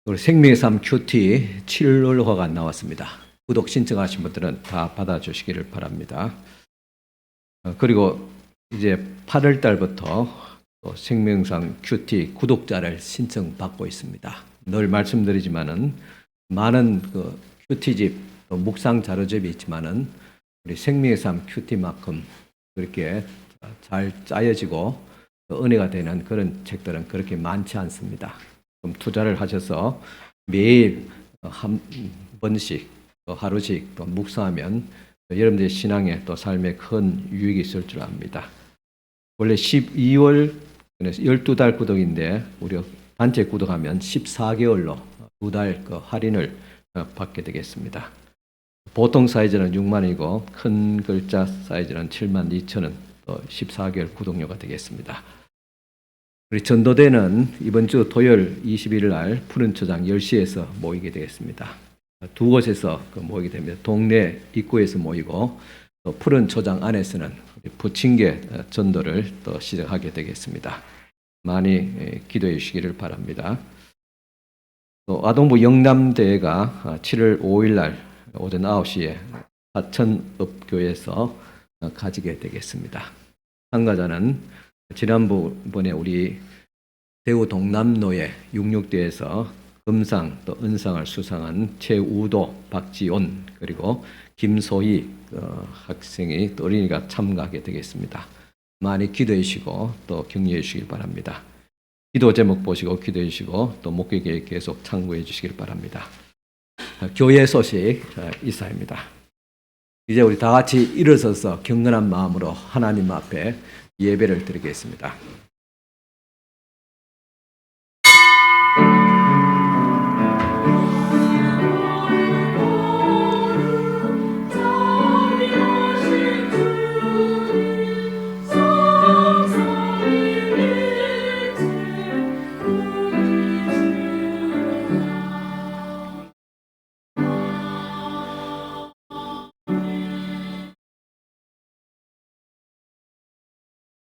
우리 생명의 삶 큐티 7월호가 나왔습니다. 구독 신청하신 분들은 다 받아주시기를 바랍니다. 그리고 이제 8월 달부터 또 생명상 큐티 구독자를 신청받고 있습니다. 늘 말씀드리지만은 많은 그 큐티집, 또 묵상 자료집이 있지만은 우리 생명의 삶 큐티만큼 그렇게 잘 짜여지고 은혜가 되는 그런 책들은 그렇게 많지 않습니다. 좀 투자를 하셔서 매일 한 번씩 또 하루씩 또 묵상하면 여러분들의 신앙에 또 삶에 큰 유익이 있을 줄 압니다. 원래 12월 12달 구독인데 우리 단체 구독하면 14개월로 2달 그 할인을 받게 되겠습니다. 보통 사이즈는 6만 원이고 큰 글자 사이즈는 7만 2천 원, 또 14개월 구독료가 되겠습니다. 우리 전도대는 이번 주 토요일 21일 날 푸른 초장 10시에서 모이게 되겠습니다. 두 곳에서 모이게 됩니다. 동네 입구에서 모이고 또 푸른 초장 안에서는 부침개 전도를 또 시작하게 되겠습니다. 많이 기도해 주시기를 바랍니다. 또 아동부 영남대회가 7월 5일 날 오전 9시에 하천읍교에서 가지게 되겠습니다. 참가자는 지난번에 우리 대구 동남로의 66대에서 금상 또 은상을 수상한 최우도, 박지온 그리고 김소희 학생이 또 어린이가 참가하게 되겠습니다. 많이 기도해 주시고 또 격려해 주시길 바랍니다. 기도 제목 보시고 기도해 주시고 또 목회계획 계속 참고해 주시길 바랍니다. 교회 소식 이사입니다. 이제 우리 다 같이 일어서서 경건한 마음으로 하나님 앞에 예배를 드리겠습니다.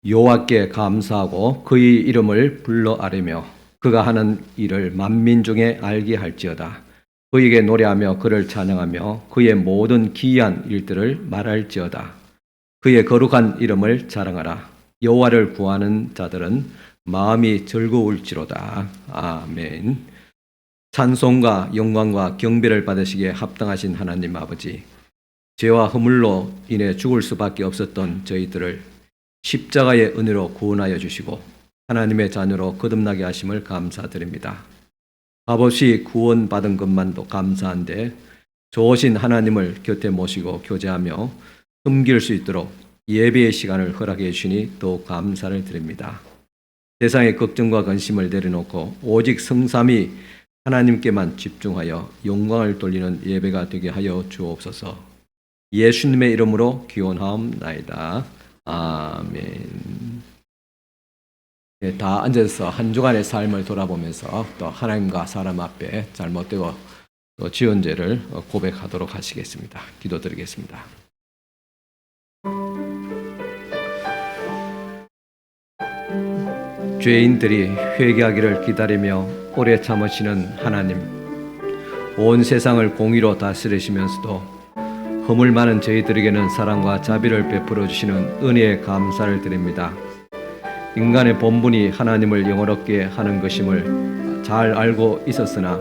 여호와께 감사하고 그의 이름을 불러 아뢰며 그가 하는 일을 만민 중에 알게 할지어다. 그에게 노래하며 그를 찬양하며 그의 모든 기이한 일들을 말할지어다. 그의 거룩한 이름을 자랑하라. 여호와를 구하는 자들은 마음이 즐거울지로다. 아멘. 찬송과 영광과 경배를 받으시기에 합당하신 하나님 아버지, 죄와 허물로 인해 죽을 수밖에 없었던 저희들을 십자가의 은혜로 구원하여 주시고 하나님의 자녀로 거듭나게 하심을 감사드립니다. 값없이 구원받은 것만도 감사한데 좋으신 하나님을 곁에 모시고 교제하며 섬길 수 있도록 예배의 시간을 허락해 주시니 또 감사를 드립니다. 세상의 걱정과 근심을 내려놓고 오직 성삼위 하나님께만 집중하여 영광을 돌리는 예배가 되게 하여 주옵소서. 예수님의 이름으로 기원하옵나이다. 아멘. 네, 다 앉아서 한 주간의 삶을 돌아보면서 또 하나님과 사람 앞에 잘못되고 또 지은 죄를 고백하도록 하시겠습니다. 기도드리겠습니다. 죄인들이 회개하기를 기다리며 오래 참으시는 하나님, 온 세상을 공의로 다스리시면서도 허물 많은 저희들에게는 사랑과 자비를 베풀어 주시는 은혜에 감사를 드립니다. 인간의 본분이 하나님을 영원롭게 하는 것임을 잘 알고 있었으나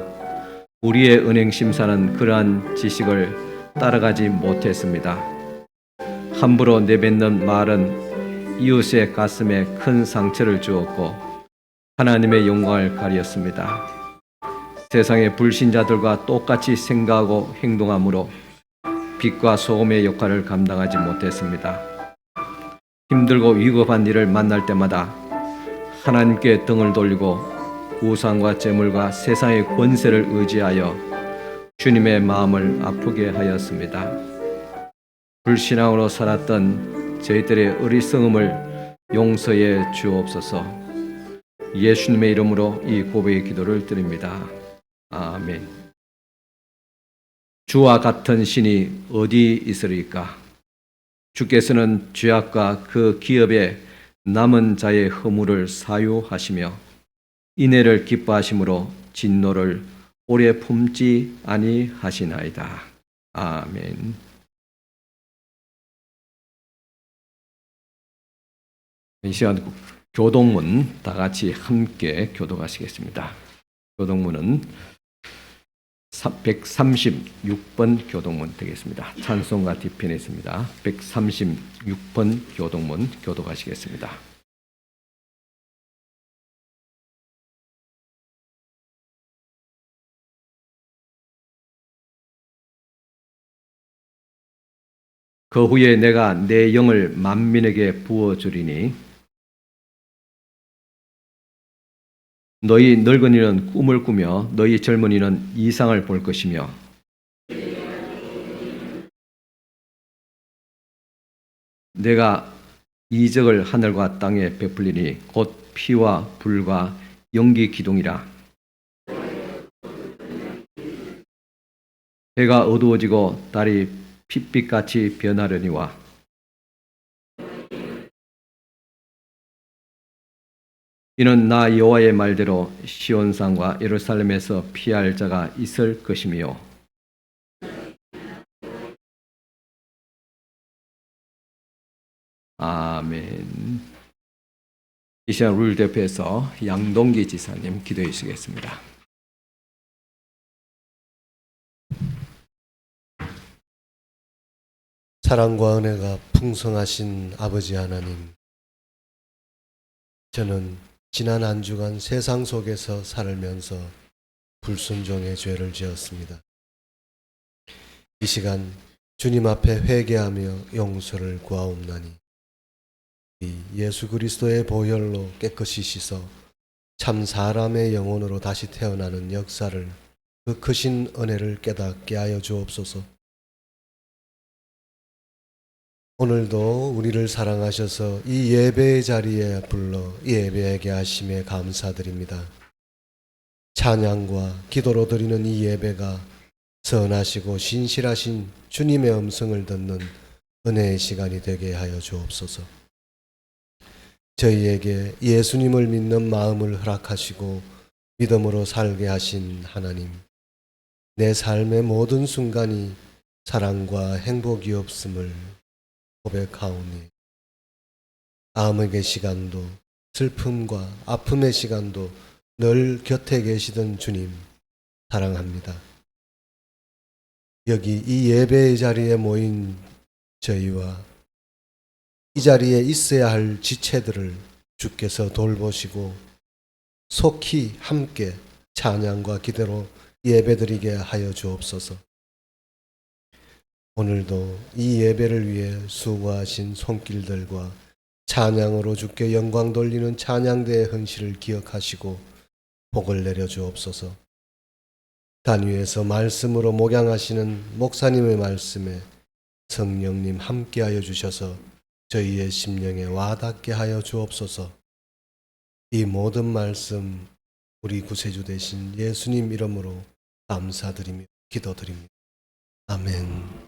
우리의 은행 심사는 그러한 지식을 따라가지 못했습니다. 함부로 내뱉는 말은 이웃의 가슴에 큰 상처를 주었고 하나님의 영광을 가리었습니다. 세상의 불신자들과 똑같이 생각하고 행동함으로 빛과 소금의 역할을 감당하지 못했습니다. 힘들고 위급한 일을 만날 때마다 하나님께 등을 돌리고 우상과 재물과 세상의 권세를 의지하여 주님의 마음을 아프게 하였습니다. 불신앙으로 살았던 저희들의 어리석음을 용서해 주옵소서. 예수님의 이름으로 이 고백의 기도를 드립니다. 아멘. 주와 같은 신이 어디 있으리까? 주께서는 죄악과 그 기업에 남은 자의 허물을 사유하시며 인애를 기뻐하심으로 진노를 오래 품지 아니하시나이다. 아멘. 이 시간 교동문 다 같이 함께 교독하시겠습니다. 교동문은 136번 교동문 되겠습니다. 찬송가 뒤편에 있습니다. 136번 교동문 교독하시겠습니다. 그 후에 내가 내 영을 만민에게 부어주리니 너희 늙은이는 꿈을 꾸며 너희 젊은이는 이상을 볼 것이며 내가 이적을 하늘과 땅에 베풀리니 곧 피와 불과 연기 기둥이라. 해가 어두워지고 달이 핏빛같이 변하려니와 이는 나 여호와의 말대로 시온산과 예루살렘에서 피할 자가 있을 것이며 아멘. 이 시간 우리를 대표해서 양동기 지사님 기도해 주시겠습니다. 사랑과 은혜가 풍성하신 아버지 하나님, 저는 지난 한 주간 세상 속에서 살면서 불순종의 죄를 지었습니다. 이 시간 주님 앞에 회개하며 용서를 구하옵나니 이 예수 그리스도의 보혈로 깨끗이 씻어 참 사람의 영혼으로 다시 태어나는 역사를, 그 크신 은혜를 깨닫게 하여 주옵소서. 오늘도 우리를 사랑하셔서 이 예배의 자리에 불러 예배하게 하심에 감사드립니다. 찬양과 기도로 드리는 이 예배가 선하시고 신실하신 주님의 음성을 듣는 은혜의 시간이 되게 하여 주옵소서. 저희에게 예수님을 믿는 마음을 허락하시고 믿음으로 살게 하신 하나님, 내 삶의 모든 순간이 사랑과 행복이 없음을 고백하오니 암흑의 시간도 슬픔과 아픔의 시간도 늘 곁에 계시던 주님 사랑합니다. 여기 이 예배의 자리에 모인 저희와 이 자리에 있어야 할 지체들을 주께서 돌보시고 속히 함께 찬양과 기도로 예배드리게 하여 주옵소서. 오늘도 이 예배를 위해 수고하신 손길들과 찬양으로 주께 영광 돌리는 찬양대의 헌신을 기억하시고 복을 내려 주옵소서. 단위에서 말씀으로 목양하시는 목사님의 말씀에 성령님 함께하여 주셔서 저희의 심령에 와닿게 하여 주옵소서. 이 모든 말씀 우리 구세주 되신 예수님 이름으로 감사드리며 기도드립니다. 아멘.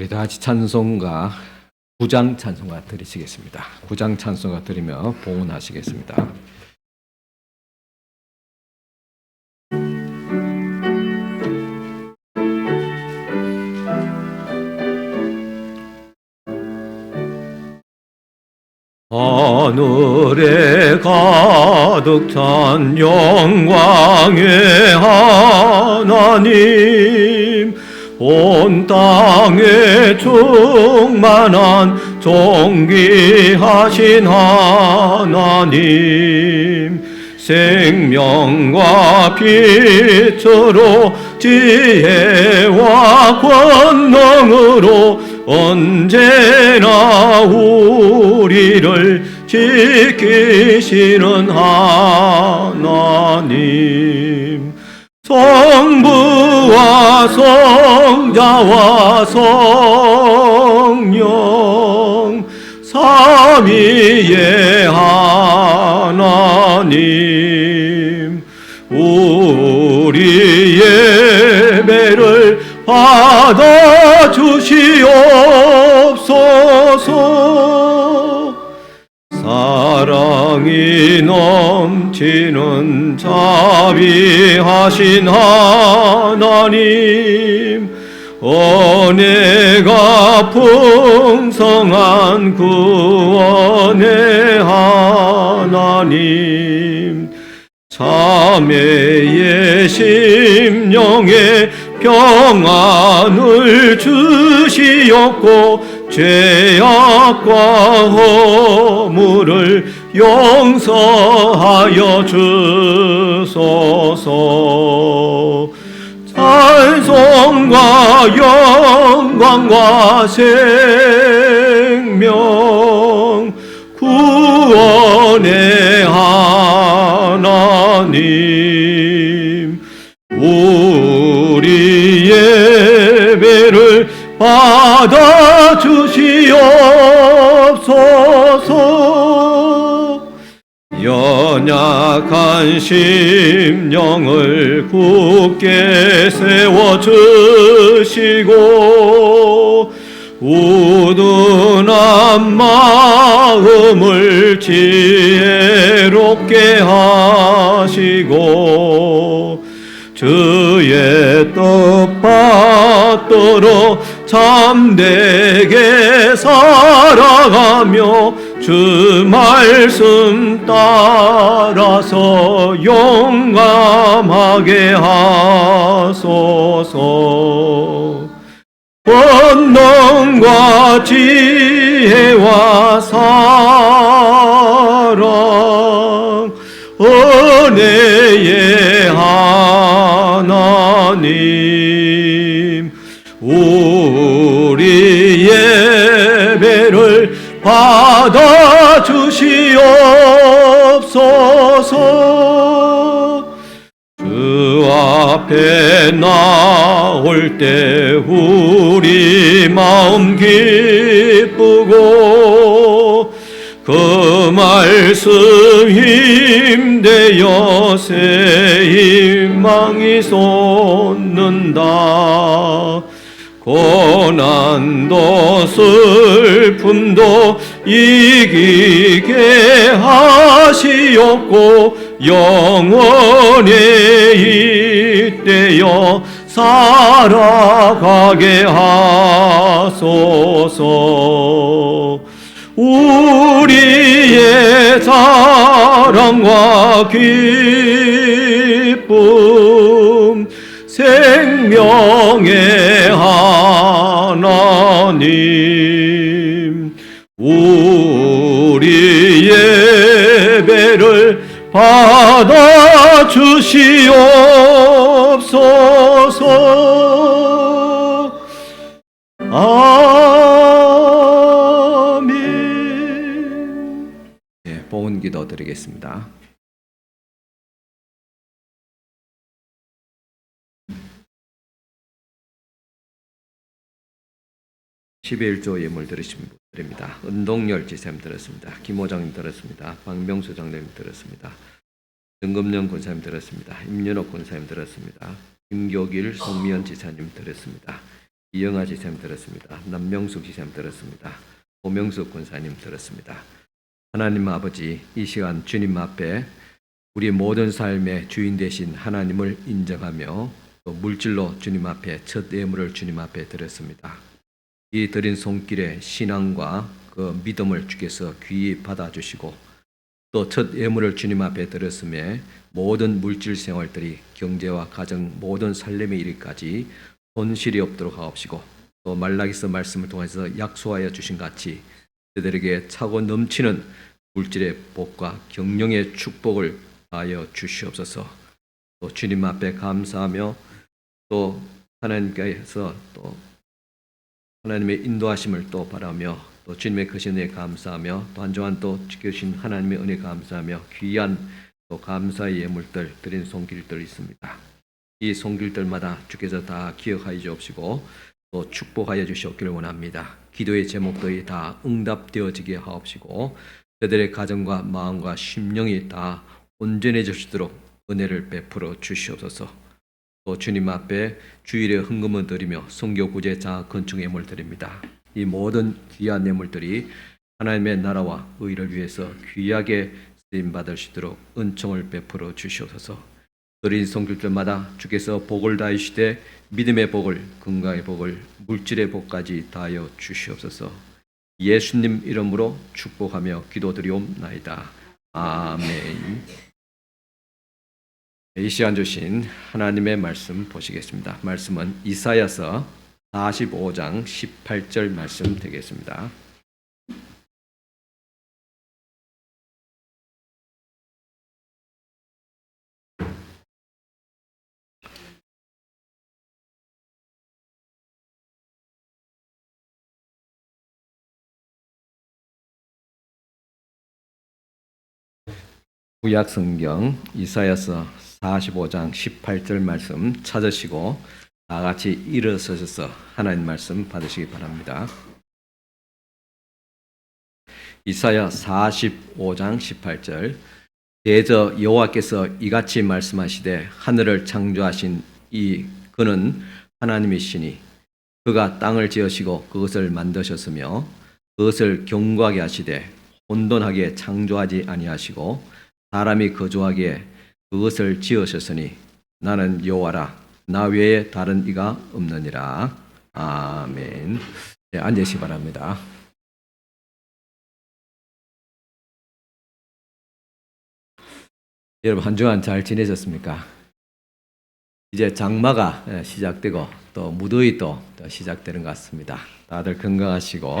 우리 다 같이 찬송가 9장 찬송가 드리시겠습니다. 9장 찬송가 드리며 봉헌하시겠습니다. 하늘에 가득 찬 영광의 하나님, 온 땅에 충만한 존귀하신 하나님, 생명과 빛으로 지혜와 권능으로 언제나 우리를 지키시는 하나님, 성부와 성자와 성령 삼위의 하나님, 우리 예배를 받아 주시옵소서. 사랑이 넘치는 자비하신 하나님, 은혜가 풍성한 구원의 하나님, 자매의 심령에 평안을 주시옵고 죄악과 허물을 용서하여 주소서. 찬송과 영광과 생명 구원의 하나님, 우리 예배를 받아 주시옵소서. 연약한 심령을 굳게 세워주시고 우둔한 마음을 지혜롭게 하시고 주의 뜻 받들어 참되게 살아가며 주 말씀 따라서 용감하게 하소서. 권능과 지혜와 사랑 은혜의 하나님, 우리 예배를 받아 주시옵소서. 주 앞에 나올 때 우리 마음 기쁘고 그 말씀 힘되어 새 희망이 솟는다. 고난도 슬픔도 이기게 하시옵고 영원히 잇대어 살아가게 하소서. 우리의 사랑과 기쁨 생명의 하나님, 우리 예배를 받아 주시옵소서. 아멘. 네, 봉헌 기도 드리겠습니다. (11조) 예물 들으신 분들입니다. 은동열 지사님 들었습니다. 김호장님 들었습니다. 박명수 장로님 들었습니다. 등금령 권사님 들었습니다. 임윤옥 권사님 들었습니다. 김교길 송미연 지사님 들었습니다. 이영아 지사님 들었습니다. 남명숙 지사님 들었습니다. 오명숙 군사님 들었습니다. 하나님 아버지, 이 시간 주님 앞에 우리 모든 삶의 주인 되신 하나님을 인정하며 또 물질로 주님 앞에 첫 예물을 주님 앞에 드렸습니다. 이 드린 손길에 신앙과 그 믿음을 주께서 귀히 받아주시고 또 첫 예물을 주님 앞에 드렸음에 모든 물질 생활들이 경제와 가정 모든 살림의 일까지 손실이 없도록 하옵시고 또 말라기서 말씀을 통해서 약속하여 주신 같이 그들에게 차고 넘치는 물질의 복과 경영의 축복을 하여 주시옵소서. 또 주님 앞에 감사하며 또 하나님께서 또 하나님의 인도하심을 또 바라며 또 주님의 크신 은혜에 감사하며 또 한 주간 또 지켜주신 하나님의 은혜 감사하며 귀한 또 감사의 예물들 드린 손길들 있습니다. 이 손길들마다 주께서 다 기억하여 주옵시고 또 축복하여 주시옵기를 원합니다. 기도의 제목들이 다 응답되어지게 하옵시고 그들의 가정과 마음과 심령이 다 온전해지도록 은혜를 베풀어 주시옵소서. 또 주님 앞에 주일에 헌금을 드리며 선교 구제 자 건축 예물 드립니다. 이 모든 귀한 예물들이 하나님의 나라와 의를 위해서 귀하게 쓰임 받을 수 있도록 은총을 베풀어 주시옵소서. 드린 손길들마다 주께서 복을 다하시되 믿음의 복을, 건강의 복을, 물질의 복까지 다하여 주시옵소서. 예수님 이름으로 축복하며 기도드리옵나이다. 아멘. 이 시간 주신 하나님의 말씀 보시겠습니다. 말씀은 이사야서 45장 18절 말씀 되겠습니다. 구약 성경 이사야서 45장 18절 말씀 찾으시고 다 같이 일어서셔서 하나님 말씀 받으시기 바랍니다. 이사야 45장 18절 대저 여호와께서 이같이 말씀하시되 하늘을 창조하신 이 그는 하나님이시니 그가 땅을 지으시고 그것을 만드셨으며 그것을 견고하게 하시되 혼돈하게 창조하지 아니하시고 사람이 거주하기에 그것을 지으셨으니 나는 여호와라 나 외에 다른 이가 없느니라. 아멘. 네, 앉으시기 바랍니다. 여러분 한 주간 잘 지내셨습니까? 이제 장마가 시작되고 또 무더위 또 시작되는 것 같습니다. 다들 건강하시고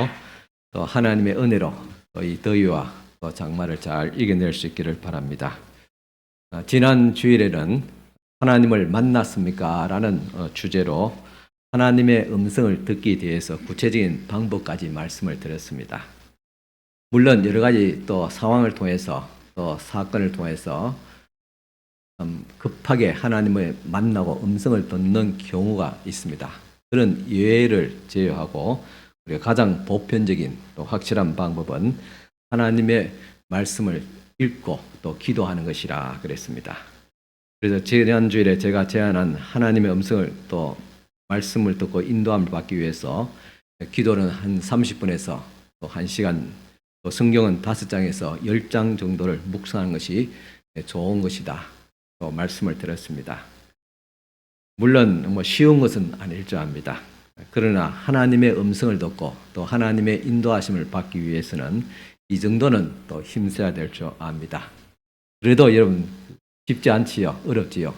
또 하나님의 은혜로 또 이 더위와 또 장마를 잘 이겨낼 수 있기를 바랍니다. 지난 주일에는 하나님을 만났습니까? 라는 주제로 하나님의 음성을 듣기 위해서 구체적인 방법까지 말씀을 드렸습니다. 물론 여러 가지 또 상황을 통해서 또 사건을 통해서 급하게 하나님을 만나고 음성을 듣는 경우가 있습니다. 그런 예외를 제외하고 우리가 가장 보편적인 또 확실한 방법은 하나님의 말씀을 읽고 또 기도하는 것이라 그랬습니다. 그래서 지난주일에 제가 제안한 하나님의 음성을 또 말씀을 듣고 인도함을 받기 위해서 기도는 한 30분에서 또 1시간 또 성경은 5장에서 10장 정도를 묵상하는 것이 좋은 것이다. 또 말씀을 드렸습니다. 물론 쉬운 것은 아닐 줄 압니다. 그러나 하나님의 음성을 듣고 또 하나님의 인도하심을 받기 위해서는 이 정도는 또 힘써야 될 줄 압니다. 그래도 여러분 쉽지 않지요? 어렵지요?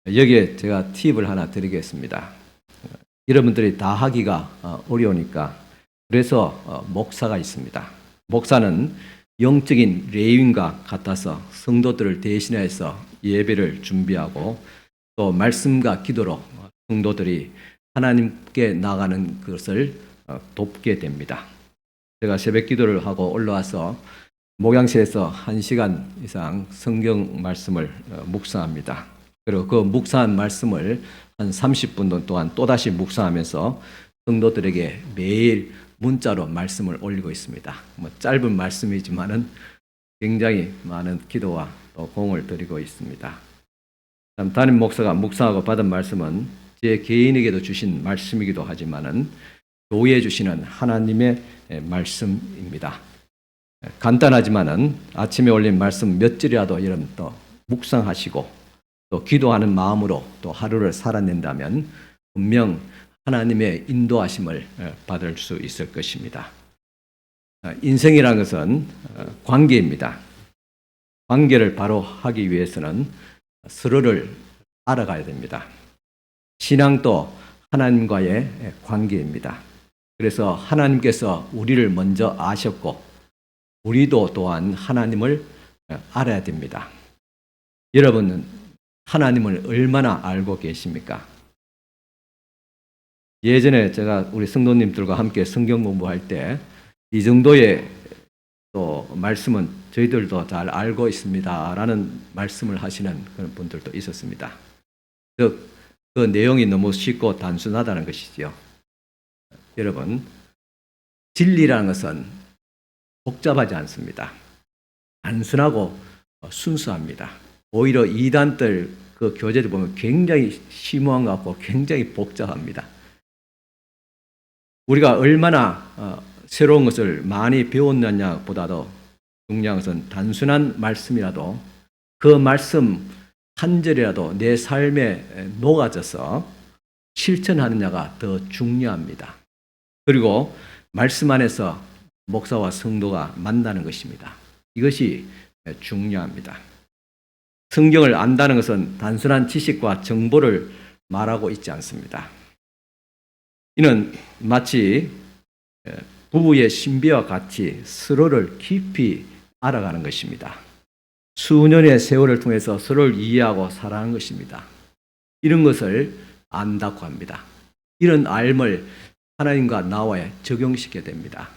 여기에 제가 팁을 하나 드리겠습니다. 여러분들이 다 하기가 어려우니까 그래서 목사가 있습니다. 목사는 영적인 레위인과 같아서 성도들을 대신해서 예배를 준비하고 또 말씀과 기도로 성도들이 하나님께 나가는 것을 돕게 됩니다. 제가 새벽 기도를 하고 올라와서 목양실에서 1시간 이상 성경 말씀을 묵상합니다. 그리고 그 묵상한 말씀을 한 30분 동안 또다시 묵상하면서 성도들에게 매일 문자로 말씀을 올리고 있습니다. 짧은 말씀이지만은 굉장히 많은 기도와 또 공을 들이고 있습니다. 담임 목사가 묵상하고 받은 말씀은 제 개인에게도 주신 말씀이기도 하지만은 교회에 주시는 하나님의 말씀입니다. 간단하지만은 아침에 올린 말씀 몇 줄이라도 여러분 또 묵상하시고 또 기도하는 마음으로 또 하루를 살아낸다면 분명 하나님의 인도하심을 받을 수 있을 것입니다. 인생이라는 것은 관계입니다. 관계를 바로 하기 위해서는 서로를 알아가야 됩니다. 신앙도 하나님과의 관계입니다. 그래서 하나님께서 우리를 먼저 아셨고 우리도 또한 하나님을 알아야 됩니다. 여러분은 하나님을 얼마나 알고 계십니까? 예전에 제가 우리 성도님들과 함께 성경 공부할 때 이 정도의 또 말씀은 저희들도 잘 알고 있습니다 라는 말씀을 하시는 그런 분들도 있었습니다. 그 내용이 너무 쉽고 단순하다는 것이죠. 여러분, 진리라는 것은 복잡하지 않습니다. 단순하고 순수합니다. 오히려 이단들 그 교재를 보면 굉장히 심오한 것 같고 굉장히 복잡합니다. 우리가 얼마나 새로운 것을 많이 배웠느냐 보다도 중요한 것은 단순한 말씀이라도 그 말씀 한 절이라도 내 삶에 녹아져서 실천하느냐가 더 중요합니다. 그리고 말씀 안에서 목사와 성도가 만나는 것입니다. 이것이 중요합니다. 성경을 안다는 것은 단순한 지식과 정보를 말하고 있지 않습니다. 이는 마치 부부의 신비와 같이 서로를 깊이 알아가는 것입니다. 수년의 세월을 통해서 서로를 이해하고 사랑하는 것입니다. 이런 것을 안다고 합니다. 이런 알을 하나님과 나와에 적용시켜야 됩니다.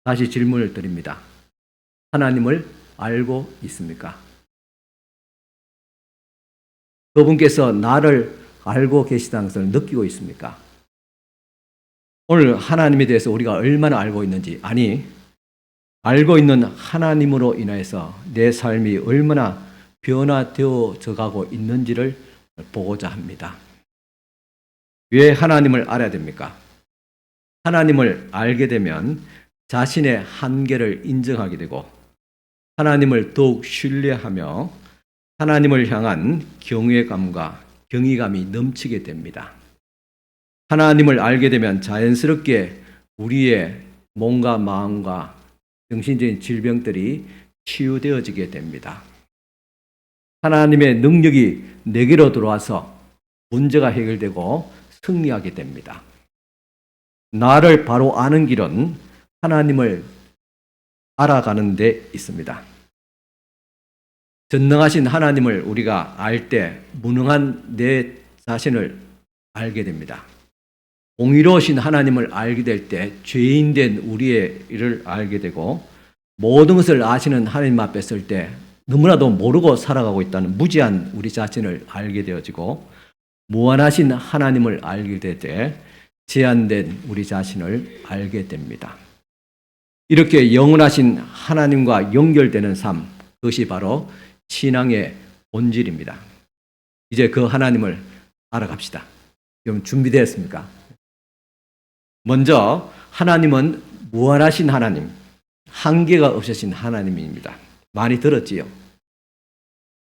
다시 질문을 드립니다. 하나님을 알고 있습니까? 그분께서 나를 알고 계시다는 것을 느끼고 있습니까? 오늘 하나님에 대해서 우리가 얼마나 알고 있는지, 아니 알고 있는 하나님으로 인해서 내 삶이 얼마나 변화되어져 가고 있는지를 보고자 합니다. 왜 하나님을 알아야 됩니까? 하나님을 알게 되면 자신의 한계를 인정하게 되고 하나님을 더욱 신뢰하며 하나님을 향한 경외감과 경의감이 넘치게 됩니다. 하나님을 알게 되면 자연스럽게 우리의 몸과 마음과 정신적인 질병들이 치유되어지게 됩니다. 하나님의 능력이 내게로 들어와서 문제가 해결되고 승리하게 됩니다. 나를 바로 아는 길은 하나님을 알아가는 데 있습니다. 전능하신 하나님을 우리가 알 때 무능한 내 자신을 알게 됩니다. 공의로우신 하나님을 알게 될 때 죄인된 우리의 일을 알게 되고 모든 것을 아시는 하나님 앞에 설 때 너무나도 모르고 살아가고 있다는 무지한 우리 자신을 알게 되어지고 무한하신 하나님을 알게 될 때 제한된 우리 자신을 알게 됩니다. 이렇게 영원하신 하나님과 연결되는 삶, 그것이 바로 신앙의 본질입니다. 이제 그 하나님을 알아갑시다. 여러분 준비되었습니까? 먼저 하나님은 무한하신 하나님, 한계가 없으신 하나님입니다. 많이 들었지요?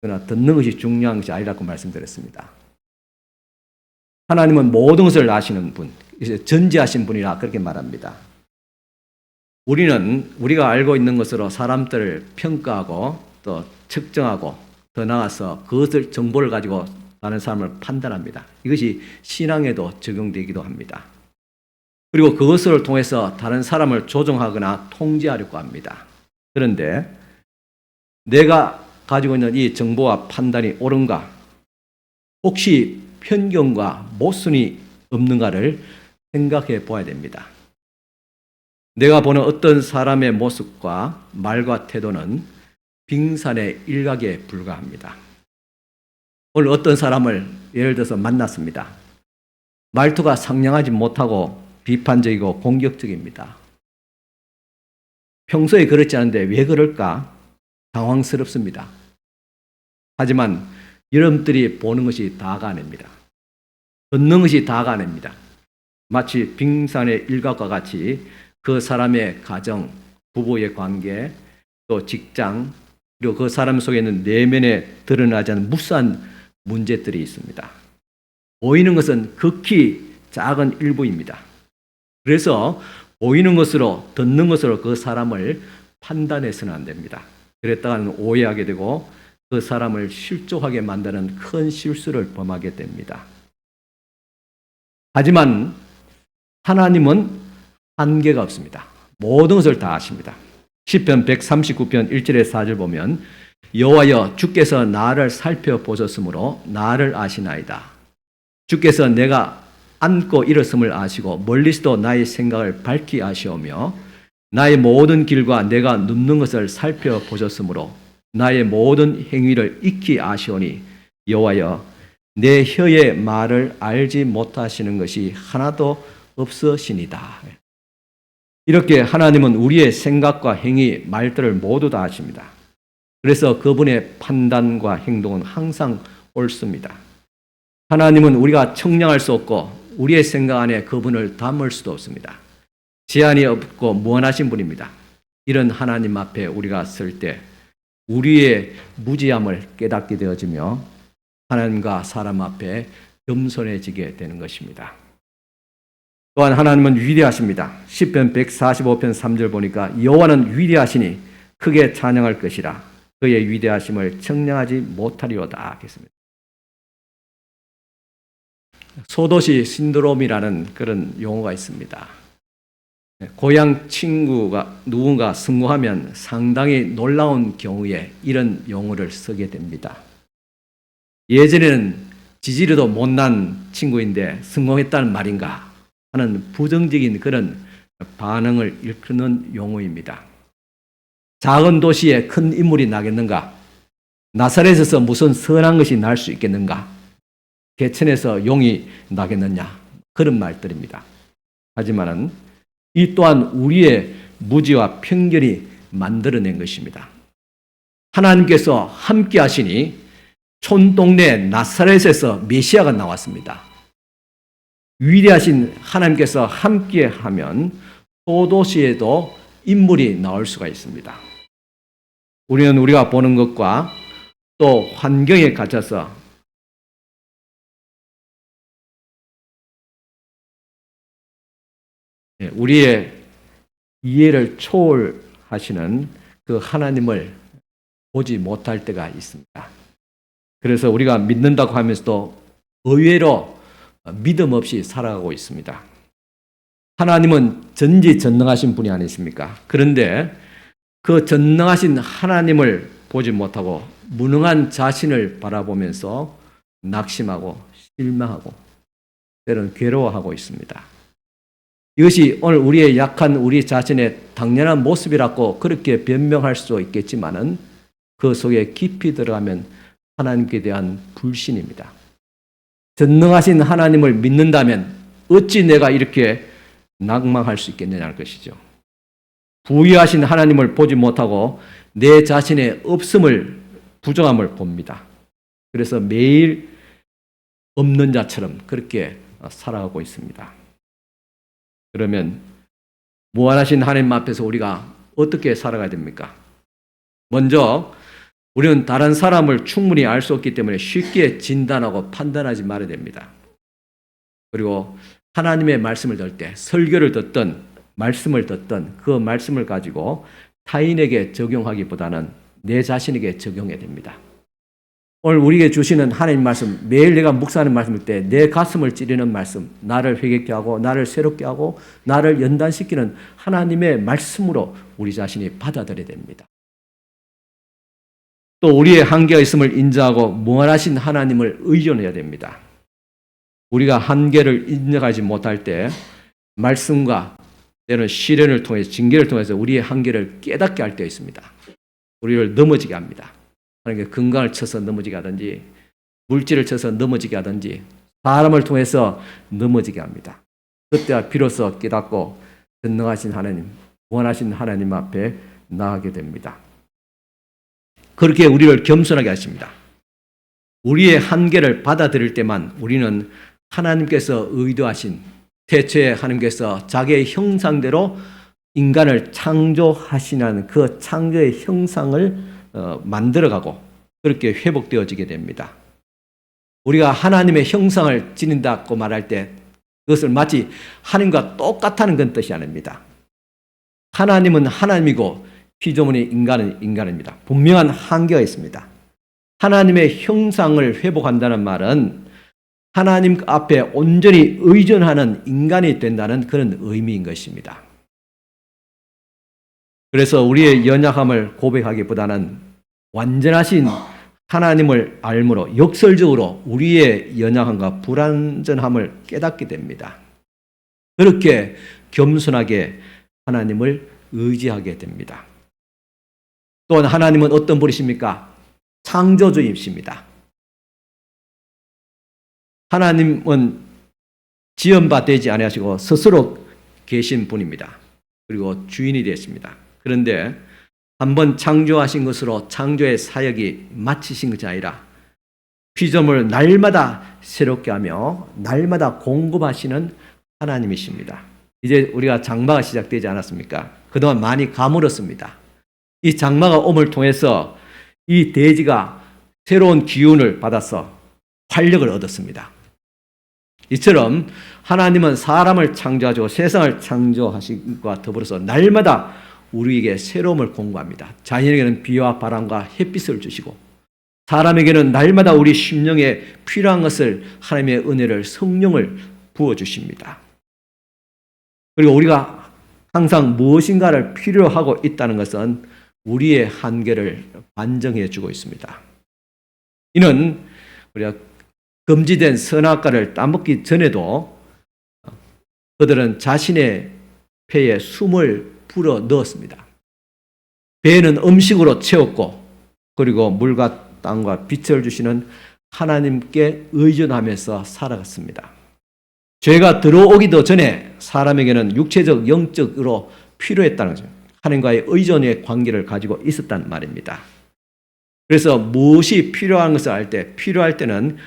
그러나 듣는 것이 중요한 것이 아니라고 말씀드렸습니다. 하나님은 모든 것을 아시는 분, 이제 전지하신 분이라 그렇게 말합니다. 우리가 알고 있는 것으로 사람들을 평가하고 또 측정하고 더 나아가서 그것을 정보를 가지고 다른 사람을 판단합니다. 이것이 신앙에도 적용되기도 합니다. 그리고 그것을 통해서 다른 사람을 조종하거나 통제하려고 합니다. 그런데 내가 가지고 있는 이 정보와 판단이 옳은가? 혹시 편견과 모순이 없는가를 생각해 보아야 됩니다. 내가 보는 어떤 사람의 모습과 말과 태도는 빙산의 일각에 불과합니다. 오늘 어떤 사람을 예를 들어서 만났습니다. 말투가 상냥하지 못하고 비판적이고 공격적입니다. 평소에 그렇지 않은데 왜 그럴까? 당황스럽습니다. 하지만 여러분들이 보는 것이 다가 아닙니다. 듣는 것이 다가 아닙니다. 마치 빙산의 일각과 같이 그 사람의 가정, 부부의 관계, 또 직장, 그리고 그 사람 속에 있는 내면에 드러나지 않는 무수한 문제들이 있습니다. 보이는 것은 극히 작은 일부입니다. 그래서 보이는 것으로, 듣는 것으로 그 사람을 판단해서는 안 됩니다. 그랬다가는 오해하게 되고 그 사람을 실족하게 만드는 큰 실수를 범하게 됩니다. 하지만 하나님은 한계가 없습니다. 모든 것을 다 아십니다. 시편 139편 1절에 4절 보면 여호와여 주께서 나를 살펴보셨으므로 나를 아시나이다. 주께서 내가 앉고 일었음을 아시고 멀리서도 나의 생각을 밝히 아시오며 나의 모든 길과 내가 눕는 것을 살펴보셨으므로 나의 모든 행위를 익히 아시오니 여호와여 내 혀의 말을 알지 못하시는 것이 하나도 없으시니다. 이렇게 하나님은 우리의 생각과 행위, 말들을 모두 다 아십니다. 그래서 그분의 판단과 행동은 항상 옳습니다. 하나님은 우리가 청량할 수 없고 우리의 생각 안에 그분을 담을 수도 없습니다. 제한이 없고 무한하신 분입니다. 이런 하나님 앞에 우리가 설 때 우리의 무지함을 깨닫게 되어지며 하나님과 사람 앞에 겸손해지게 되는 것입니다. 또한 하나님은 위대하십니다. 시편 145편 3절 보니까 여호와는 위대하시니 크게 찬양할 것이라 그의 위대하심을 청량하지 못하리로다 하겠습니다. 소도시 신드롬이라는 그런 용어가 있습니다. 고향 친구가 누군가 성공하면 상당히 놀라운 경우에 이런 용어를 쓰게 됩니다. 예전에는 지지리도 못난 친구인데 성공했다는 말인가 하는 부정적인 그런 반응을 일컫는 용어입니다. 작은 도시에 큰 인물이 나겠는가? 나사렛에서 무슨 선한 것이 날 수 있겠는가? 개천에서 용이 나겠느냐? 그런 말들입니다. 하지만은 이 또한 우리의 무지와 편견이 만들어낸 것입니다. 하나님께서 함께 하시니 촌동네 나사렛에서 메시아가 나왔습니다. 위대하신 하나님께서 함께 하면 소도시에도 인물이 나올 수가 있습니다. 우리는 우리가 보는 것과 또 환경에 갇혀서 우리의 이해를 초월하시는 그 하나님을 보지 못할 때가 있습니다. 그래서 우리가 믿는다고 하면서도 의외로 믿음 없이 살아가고 있습니다. 하나님은 전지전능하신 분이 아니십니까? 그런데 그 전능하신 하나님을 보지 못하고 무능한 자신을 바라보면서 낙심하고 실망하고 때로는 괴로워하고 있습니다. 이것이 오늘 우리의 약한 우리 자신의 당연한 모습이라고 그렇게 변명할 수 있겠지만은 그 속에 깊이 들어가면 하나님께 대한 불신입니다. 전능하신 하나님을 믿는다면 어찌 내가 이렇게 낙망할 수 있겠느냐는 것이죠. 부유하신 하나님을 보지 못하고 내 자신의 없음을, 부정함을 봅니다. 그래서 매일 없는 자처럼 그렇게 살아가고 있습니다. 그러면 무한하신 하나님 앞에서 우리가 어떻게 살아가야 됩니까? 먼저 우리는 다른 사람을 충분히 알 수 없기 때문에 쉽게 진단하고 판단하지 말아야 됩니다. 그리고 하나님의 말씀을 들을 때 설교를 듣든 말씀을 듣든 그 말씀을 가지고 타인에게 적용하기보다는 내 자신에게 적용해야 됩니다. 오늘 우리에게 주시는 하나님 말씀, 매일 내가 묵상하는 말씀일 때 내 가슴을 찌르는 말씀, 나를 회개케 하고 나를 새롭게 하고 나를 연단시키는 하나님의 말씀으로 우리 자신이 받아들여야 됩니다. 또 우리의 한계가 있음을 인정하고 무한하신 하나님을 의존해야 됩니다. 우리가 한계를 인정하지 못할 때 말씀과 때로는 시련을 통해서 징계를 통해서 우리의 한계를 깨닫게 할 때가 있습니다. 우리를 넘어지게 합니다. 그러니까 건강을 쳐서 넘어지게 하든지 물질을 쳐서 넘어지게 하든지 사람을 통해서 넘어지게 합니다. 그때야 비로소 깨닫고 전능하신 하나님, 무한하신 하나님 앞에 나가게 됩니다. 그렇게 우리를 겸손하게 하십니다. 우리의 한계를 받아들일 때만 우리는 하나님께서 의도하신, 태초에 하나님께서 자기의 형상대로 인간을 창조하시는 그 창조의 형상을 만들어가고 그렇게 회복되어지게 됩니다. 우리가 하나님의 형상을 지닌다고 말할 때 그것을 마치 하나님과 똑같다는 건 뜻이 아닙니다. 하나님은 하나님이고 피조물인 인간은 인간입니다. 분명한 한계가 있습니다. 하나님의 형상을 회복한다는 말은 하나님 앞에 온전히 의존하는 인간이 된다는 그런 의미인 것입니다. 그래서 우리의 연약함을 고백하기보다는 완전하신 하나님을 알므로 역설적으로 우리의 연약함과 불완전함을 깨닫게 됩니다. 그렇게 겸손하게 하나님을 의지하게 됩니다. 또한 하나님은 어떤 분이십니까? 창조주이십니다. 하나님은 지연바 되지 아니하시고 스스로 계신 분입니다. 그리고 주인이 되었습니다. 그런데 한번 창조하신 것으로 창조의 사역이 마치신 것이 아니라 피조물 날마다 새롭게 하며 날마다 공급하시는 하나님이십니다. 이제 우리가 장마가 시작되지 않았습니까? 그동안 많이 가물었습니다. 이 장마가 옴을 통해서 이 대지가 새로운 기운을 받아서 활력을 얻었습니다. 이처럼 하나님은 사람을 창조하시고 세상을 창조하심과 더불어서 날마다 우리에게 새로움을 공급합니다. 자연에게는 비와 바람과 햇빛을 주시고 사람에게는 날마다 우리 심령에 필요한 것을 하나님의 은혜를 성령을 부어주십니다. 그리고 우리가 항상 무엇인가를 필요로 하고 있다는 것은 우리의 한계를 반증해 주고 있습니다. 이는 우리가 금지된 선악과를 따먹기 전에도 그들은 자신의 폐에 숨을 불어 넣었습니다. 배는 음식으로 채웠고 그리고 물과 땅과 빛을 주시는 하나님께 의존하면서 살아갔습니다. 죄가 들어오기도 전에 사람에게는 육체적, 영적으로 필요했다는 거죠. 하나님과의 의존의 관계를 가지고 있었단 말입니다. 그래서 무엇이 필요한 것을 알 때, 필요할 때는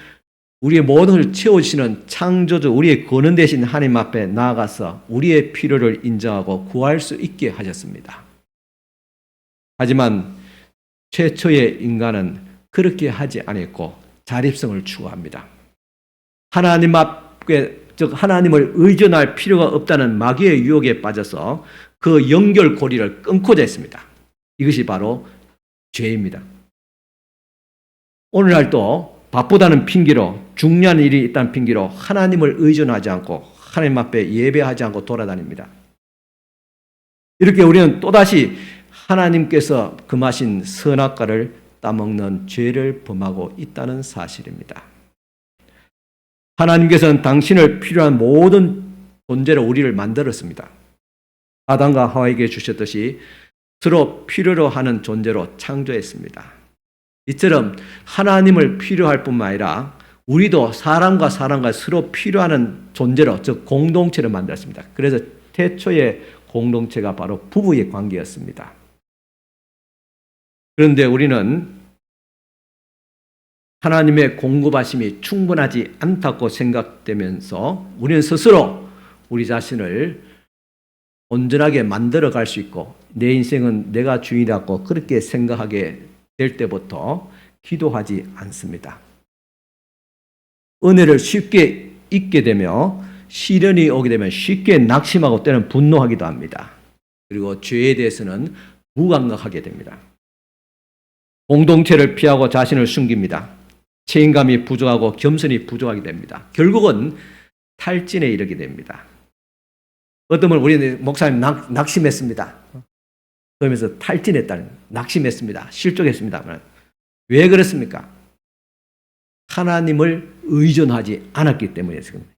우리의 모든 것을 채워주시는 창조주, 우리의 근원 되신 하나님 앞에 나아가서 우리의 필요를 인정하고 구할 수 있게 하셨습니다. 하지만 최초의 인간은 그렇게 하지 않았고 자립성을 추구합니다. 하나님 앞에, 즉 하나님을 의존할 필요가 없다는 마귀의 유혹에 빠져서 그 연결고리를 끊고자 했습니다. 이것이 바로 죄입니다. 오늘날도 바쁘다는 핑계로, 중요한 일이 있다는 핑계로 하나님을 의존하지 않고 하나님 앞에 예배하지 않고 돌아다닙니다. 이렇게 우리는 또다시 하나님께서 금하신 선악과를 따먹는 죄를 범하고 있다는 사실입니다. 하나님께서는 당신을 필요한 모든 존재로 우리를 만들었습니다. 아담과 하와에게 주셨듯이 서로 필요로 하는 존재로 창조했습니다. 이처럼 하나님을 필요할 뿐만 아니라 우리도 사람과 서로 필요한 존재로, 즉 공동체를 만들었습니다. 그래서 태초의 공동체가 바로 부부의 관계였습니다. 그런데 우리는 하나님의 공급하심이 충분하지 않다고 생각되면서 우리는 스스로 우리 자신을 온전하게 만들어 갈 수 있고 내 인생은 내가 주인이라고 그렇게 생각하게 될 때부터 기도하지 않습니다. 은혜를 쉽게 잊게 되며 시련이 오게 되면 쉽게 낙심하고 때는 분노하기도 합니다. 그리고 죄에 대해서는 무감각하게 됩니다. 공동체를 피하고 자신을 숨깁니다. 책임감이 부족하고 겸손이 부족하게 됩니다. 결국은 탈진에 이르게 됩니다. 어떤 분 우리는 목사님 낙심했습니다. 그러면서 탈진했다는, 낙심했습니다. 실족했습니다. 왜 그렇습니까? 하나님을 의존하지 않았기 때문에 그렇습니다.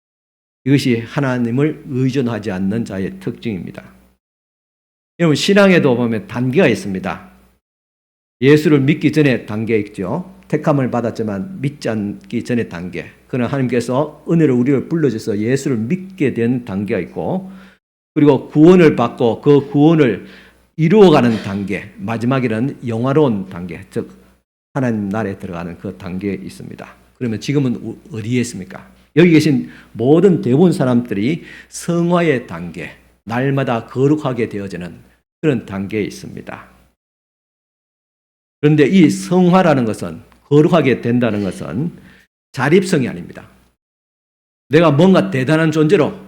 이것이 하나님을 의존하지 않는 자의 특징입니다. 여러분 신앙에도 보면 단계가 있습니다. 예수를 믿기 전에 단계 있죠. 택함을 받았지만 믿지 않기 전의 단계. 그러나 하나님께서 은혜로 우리를 불러주셔서 예수를 믿게 된 단계가 있고 그리고 구원을 받고 그 구원을 이루어가는 단계, 마지막에는 영화로운 단계, 즉 하나님 나라에 들어가는 그 단계에 있습니다. 그러면 지금은 어디에 있습니까? 여기 계신 모든 대부분 사람들이 성화의 단계, 날마다 거룩하게 되어지는 그런 단계에 있습니다. 그런데 이 성화라는 것은, 거룩하게 된다는 것은 자립성이 아닙니다. 내가 뭔가 대단한 존재로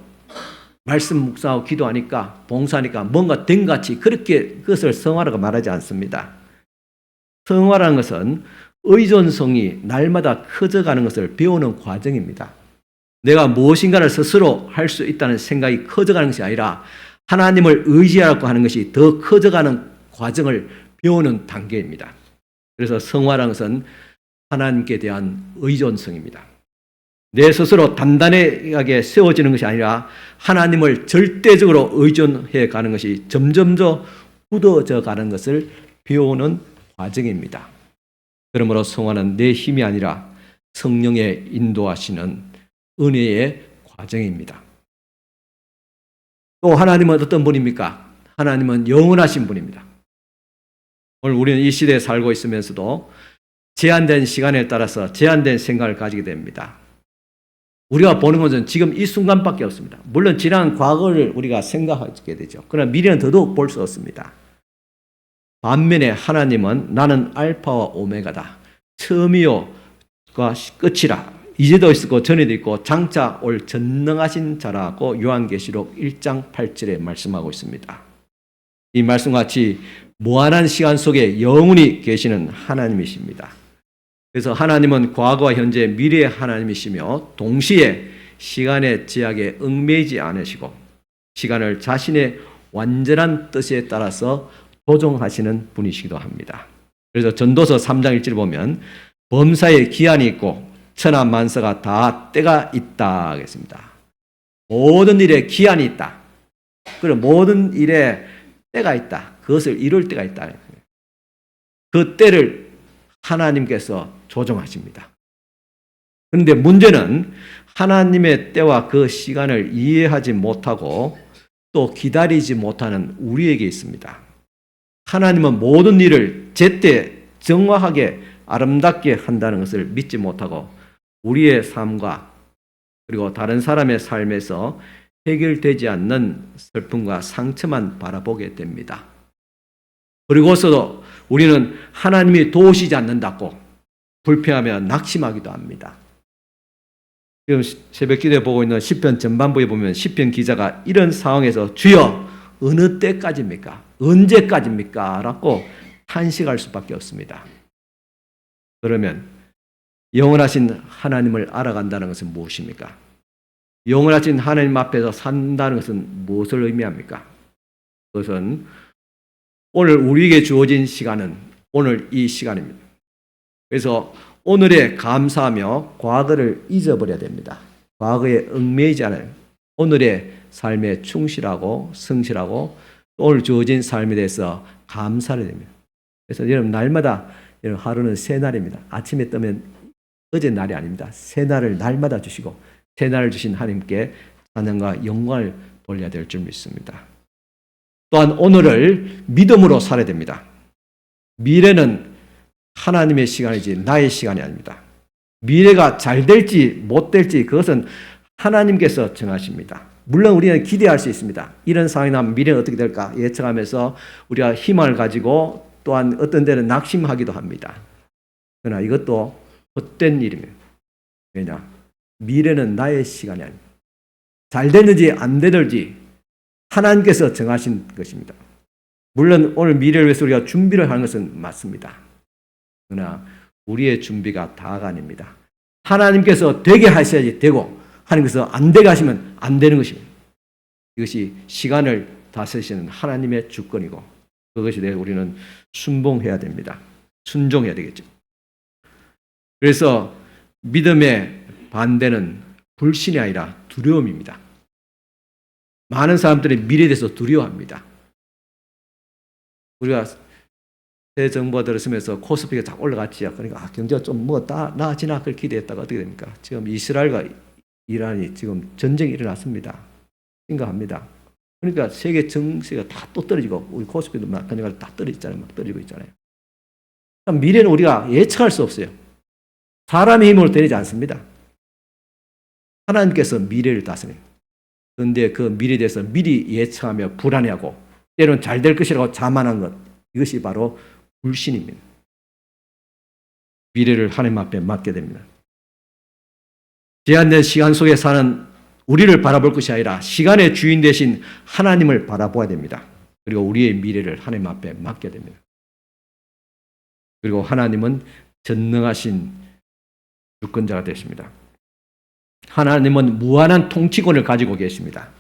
말씀 묵상하고 기도하니까, 봉사하니까 뭔가 된 같이 그렇게 그것을 성화라고 말하지 않습니다. 성화라는 것은 의존성이 날마다 커져가는 것을 배우는 과정입니다. 내가 무엇인가를 스스로 할 수 있다는 생각이 커져가는 것이 아니라 하나님을 의지하라고 하는 것이 더 커져가는 과정을 배우는 단계입니다. 그래서 성화라는 것은 하나님께 대한 의존성입니다. 내 스스로 단단하게 세워지는 것이 아니라 하나님을 절대적으로 의존해 가는 것이 점점 더 굳어져 가는 것을 배우는 과정입니다. 그러므로 성화는 내 힘이 아니라 성령의 인도하시는 은혜의 과정입니다. 또 하나님은 어떤 분입니까? 하나님은 영원하신 분입니다. 오늘 우리는 이 시대에 살고 있으면서도 제한된 시간에 따라서 제한된 생각을 가지게 됩니다. 우리가 보는 것은 지금 이 순간밖에 없습니다. 물론 지난 과거를 우리가 생각하게 되죠. 그러나 미래는 더더욱 볼 수 없습니다. 반면에 하나님은 나는 알파와 오메가다. 처음이요 끝이라. 이제도 있고 전에도 있고 장차 올 전능하신 자라고 요한계시록 1장 8절에 말씀하고 있습니다. 이 말씀과 같이 무한한 시간 속에 영원히 계시는 하나님이십니다. 그래서 하나님은 과거와 현재, 미래의 하나님이시며 동시에 시간의 제약에 얽매이지 않으시고 시간을 자신의 완전한 뜻에 따라서 조정하시는 분이시기도 합니다. 그래서 전도서 3장 1절을 보면 범사에 기한이 있고 천하 만사가 다 때가 있다 하겠습니다. 모든 일에 기한이 있다. 그리고 모든 일에 때가 있다. 그것을 이룰 때가 있다. 그 때를 하나님께서 조정하십니다. 그런데 문제는 하나님의 때와 그 시간을 이해하지 못하고 또 기다리지 못하는 우리에게 있습니다. 하나님은 모든 일을 제때 정확하게 아름답게 한다는 것을 믿지 못하고 우리의 삶과 그리고 다른 사람의 삶에서 해결되지 않는 슬픔과 상처만 바라보게 됩니다. 그리고서도 우리는 하나님이 도우시지 않는다고 불평하며 낙심하기도 합니다. 지금 새벽 기도에 보고 있는 시편 전반부에 보면 시편 기자가 이런 상황에서 주여 어느 때까지입니까? 언제까지입니까? 라고 탄식할 수밖에 없습니다. 그러면 영원하신 하나님을 알아간다는 것은 무엇입니까? 영원하신 하나님 앞에서 산다는 것은 무엇을 의미합니까? 그것은 오늘 우리에게 주어진 시간은 오늘 이 시간입니다. 그래서 오늘에 감사하며 과거를 잊어버려야 됩니다. 과거에 얽매이지 않아요. 오늘의 삶에 충실하고 성실하고 오늘 주어진 삶에 대해서 감사를 됩니다. 그래서 여러분 날마다 여러분 하루는 새 날입니다. 아침에 뜨면 어제 날이 아닙니다. 새 날을 날마다 주시고 새 날을 주신 하나님께 찬양과 영광을 돌려야 될 줄 믿습니다. 또한 오늘을 믿음으로 살아야 됩니다. 미래는 하나님의 시간이지 나의 시간이 아닙니다. 미래가 잘 될지 못 될지 그것은 하나님께서 정하십니다. 물론 우리는 기대할 수 있습니다. 이런 상황이 나면 미래는 어떻게 될까 예측하면서 우리가 희망을 가지고 또한 어떤 데는 낙심하기도 합니다. 그러나 이것도 헛된 일입니다. 왜냐? 미래는 나의 시간이 아닙니다. 잘 되는지 안 되는지 하나님께서 정하신 것입니다. 물론 오늘 미래를 위해서 우리가 준비를 하는 것은 맞습니다. 그러나 우리의 준비가 다가 아닙니다. 하나님께서 되게 하셔야지 되고 하나님께서 안 되게 하시면 안 되는 것입니다. 이것이 시간을 다스리시는 하나님의 주권이고 그것에 대해 우리는 순종해야 됩니다. 순종해야 되겠죠. 그래서 믿음의 반대는 불신이 아니라 두려움입니다. 많은 사람들이 미래에 대해서 두려워합니다. 우리가 새 정부가 들었으면서 코스피가 쫙 올라갔지요. 그러니까 경제가 좀 나아지나 그걸 기대했다가 어떻게 됩니까? 지금 이스라엘과 이란이 지금 전쟁이 일어났습니다. 심각합니다. 그러니까 세계 정세가 다 또 떨어지고 우리 코스피도 마찬가지로 다 떨어지잖아요. 막 떨어지고 있잖아요. 미래는 우리가 예측할 수 없어요. 사람의 힘으로 되지 않습니다. 하나님께서 미래를 다스립니다. 그런데 그 미래에 대해서 미리 예측하며 불안해하고 때로는 잘 될 것이라고 자만한 것, 이것이 바로 불신입니다. 미래를 하나님 앞에 맡게 됩니다. 제한된 시간 속에 사는 우리를 바라볼 것이 아니라 시간의 주인 되신 하나님을 바라보아야 됩니다. 그리고 우리의 미래를 하나님 앞에 맡게 됩니다. 그리고 하나님은 전능하신 주권자가 되십니다. 하나님은 무한한 통치권을 가지고 계십니다.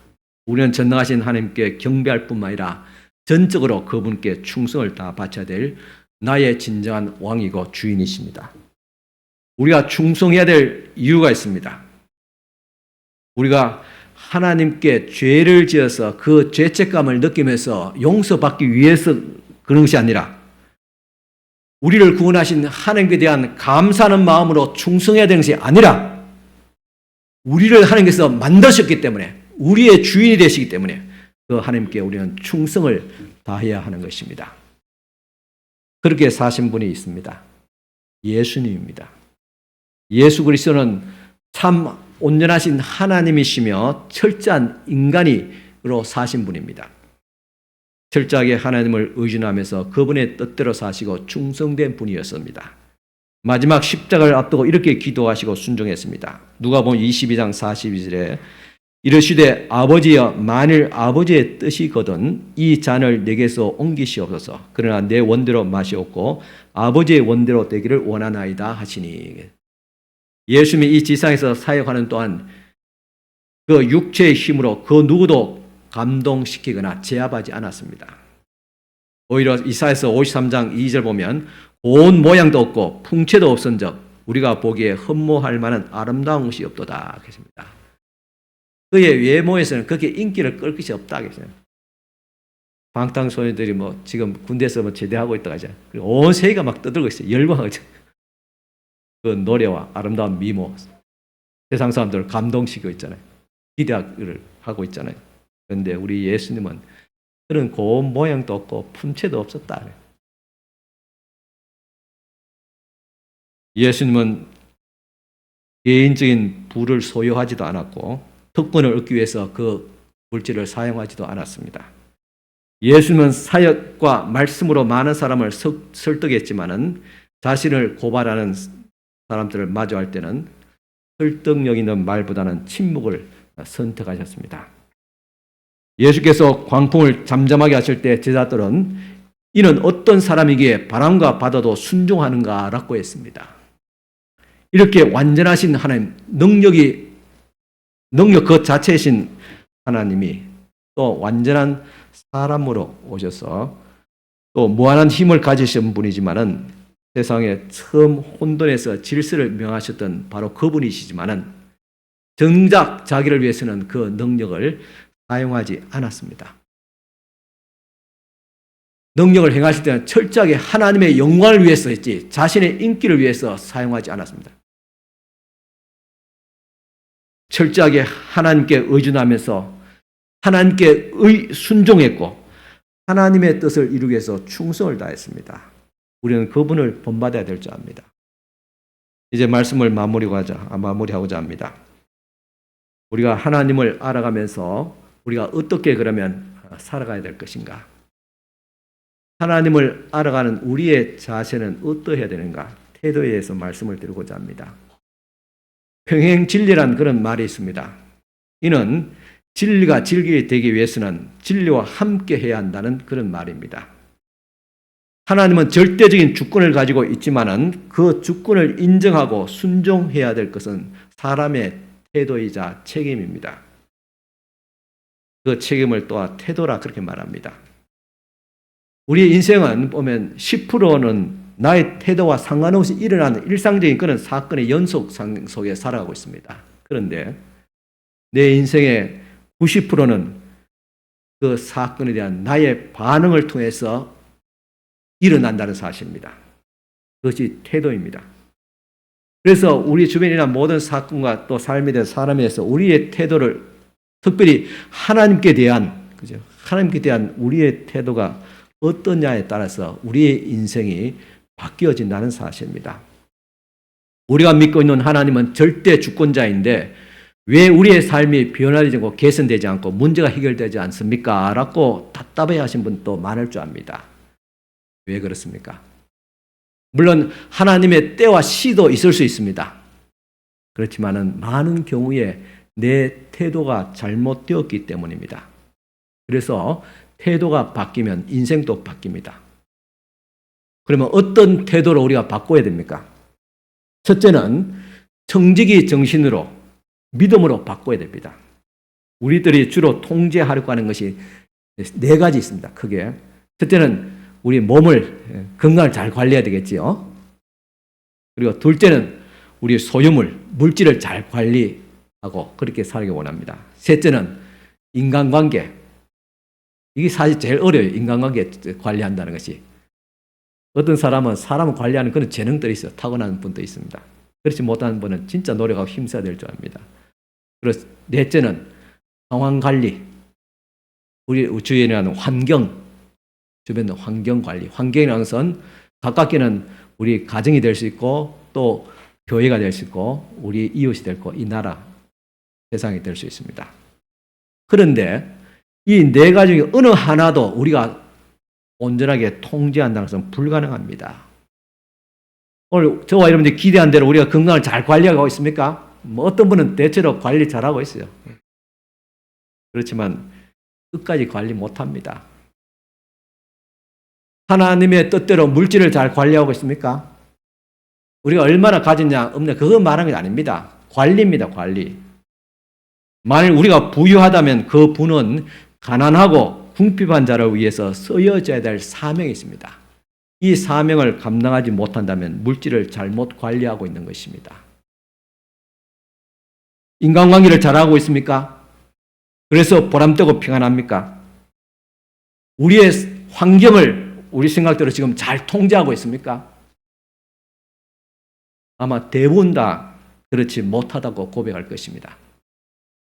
우리는 전능하신 하나님께 경배할 뿐만 아니라 전적으로 그분께 충성을 다 바쳐야 될 나의 진정한 왕이고 주인이십니다. 우리가 충성해야 될 이유가 있습니다. 우리가 하나님께 죄를 지어서 그 죄책감을 느끼면서 용서받기 위해서 그런 것이 아니라 우리를 구원하신 하나님께 대한 감사하는 마음으로 충성해야 되는 것이 아니라 우리를 하나님께서 만드셨기 때문에 우리의 주인이 되시기 때문에 그 하나님께 우리는 충성을 다해야 하는 것입니다. 그렇게 사신 분이 있습니다. 예수님입니다. 예수 그리스도는 참 온전하신 하나님이시며 철저한 인간으로 사신 분입니다. 철저하게 하나님을 의존하면서 그분의 뜻대로 사시고 충성된 분이었습니다. 마지막 십자가를 앞두고 이렇게 기도하시고 순종했습니다. 누가복음 22장 42절에 이르시되 아버지여 만일 아버지의 뜻이거든 이 잔을 내게서 옮기시옵소서. 그러나 내 원대로 마시옵고 아버지의 원대로 되기를 원하나이다 하시니. 예수님이 이 지상에서 사역하는 동안 그 육체의 힘으로 그 누구도 감동시키거나 제압하지 않았습니다. 오히려 이사야서 53장 2절 보면 온 모양도 없고 풍채도 없은즉 우리가 보기에 흠모할 만한 아름다운 것이 없도다 했습니다. 그의 외모에서는 그렇게 인기를 끌 것이 없다 했어요. 방탄소년들이 지금 군대에서 제대하고 있다고 하죠. 온 세계가 막 떠들고 있어요. 열광하죠. 그 노래와 아름다운 미모, 세상 사람들을 감동시키고 있잖아요. 기대를 하고 있잖아요. 그런데 우리 예수님은 그런 고운 모양도 없고 품체도 없었다. 예수님은 개인적인 부를 소유하지도 않았고 특권을 얻기 위해서 그 물질을 사용하지도 않았습니다. 예수님은 사역과 말씀으로 많은 사람을 설득했지만은 자신을 고발하는 사람들을 마주할 때는 설득력 있는 말보다는 침묵을 선택하셨습니다. 예수께서 광풍을 잠잠하게 하실 때 제자들은 이는 어떤 사람이기에 바람과 바다도 순종하는가라고 했습니다. 이렇게 완전하신 하나님, 능력 그 자체이신 하나님이 또 완전한 사람으로 오셔서 또 무한한 힘을 가지신 분이지만은 세상에 처음 혼돈에서 질서를 명하셨던 바로 그분이시지만은 정작 자기를 위해서는 그 능력을 사용하지 않았습니다. 능력을 행하실 때는 철저하게 하나님의 영광을 위해서 했지 자신의 인기를 위해서 사용하지 않았습니다. 철저하게 하나님께 의존하면서 하나님께 순종했고 하나님의 뜻을 이루기 위해서 충성을 다했습니다. 우리는 그분을 본받아야 될 줄 압니다. 이제 말씀을 마무리하고자 합니다. 우리가 하나님을 알아가면서 우리가 어떻게 그러면 살아가야 될 것인가? 하나님을 알아가는 우리의 자세는 어떠해야 되는가? 태도에 대해서 말씀을 드리고자 합니다. 평행진리란 그런 말이 있습니다. 이는 진리가 진리 되기 위해서는 진리와 함께 해야 한다는 그런 말입니다. 하나님은 절대적인 주권을 가지고 있지만은 그 주권을 인정하고 순종해야 될 것은 사람의 태도이자 책임입니다. 그 책임을 또한 태도라 그렇게 말합니다. 우리의 인생은 보면 10%는 나의 태도와 상관없이 일어나는 일상적인 그런 사건의 연속 속에 살아가고 있습니다. 그런데 내 인생의 90%는 그 사건에 대한 나의 반응을 통해서 일어난다는 사실입니다. 그것이 태도입니다. 그래서 우리 주변에 있는 모든 사건과 또 삶에 대한 사람에 대해서 우리의 태도를 특별히 하나님께 대한 우리의 태도가 어떠냐에 따라서 우리의 인생이 바뀌어진다는 사실입니다. 우리가 믿고 있는 하나님은 절대 주권자인데 왜 우리의 삶이 변화되지 않고 개선되지 않고 문제가 해결되지 않습니까? 라고 답답해 하신 분도 많을 줄 압니다. 왜 그렇습니까? 물론 하나님의 때와 시도 있을 수 있습니다. 그렇지만은 많은 경우에 내 태도가 잘못되었기 때문입니다. 그래서 태도가 바뀌면 인생도 바뀝니다. 그러면 어떤 태도로 우리가 바꿔야 됩니까? 첫째는 청지기 정신으로 믿음으로 바꿔야 됩니다. 우리들이 주로 통제하려고 하는 것이 네 가지 있습니다. 크게. 첫째는 우리 몸을 건강을 잘 관리해야 되겠지요. 그리고 둘째는 우리 소유물, 물질을 잘 관리하고 그렇게 살기 원합니다. 셋째는 인간관계. 이게 사실 제일 어려워요. 인간관계 관리한다는 것이. 어떤 사람은 사람을 관리하는 그런 재능들이 있어요. 타고나는 분도 있습니다. 그렇지 못하는 분은 진짜 노력하고 힘써야 될 줄 압니다. 그래서 넷째는 상황관리. 우리 주위에 있는 환경, 주변의 환경관리. 환경이라는 것은 가깝게는 우리 가정이 될 수 있고 또 교회가 될 수 있고 우리 이웃이 될 거, 이 나라, 세상이 될 수 있습니다. 그런데 이 네 가지 중에 어느 하나도 우리가 온전하게 통제한다는 것은 불가능합니다. 오늘 저와 여러분들이 기대한 대로 우리가 건강을 잘 관리하고 있습니까? 뭐 어떤 분은 대체로 관리 잘하고 있어요. 그렇지만 끝까지 관리 못합니다. 하나님의 뜻대로 물질을 잘 관리하고 있습니까? 우리가 얼마나 가졌냐 없냐 그거 말하는 게 아닙니다. 관리입니다. 관리. 만일 우리가 부유하다면 그 부는 가난하고 궁핍한 자를 위해서 쓰여져야 될 사명이 있습니다. 이 사명을 감당하지 못한다면 물질을 잘못 관리하고 있는 것입니다. 인간관계를 잘하고 있습니까? 그래서 보람되고 평안합니까? 우리의 환경을 우리 생각대로 지금 잘 통제하고 있습니까? 아마 대부분 다 그렇지 못하다고 고백할 것입니다.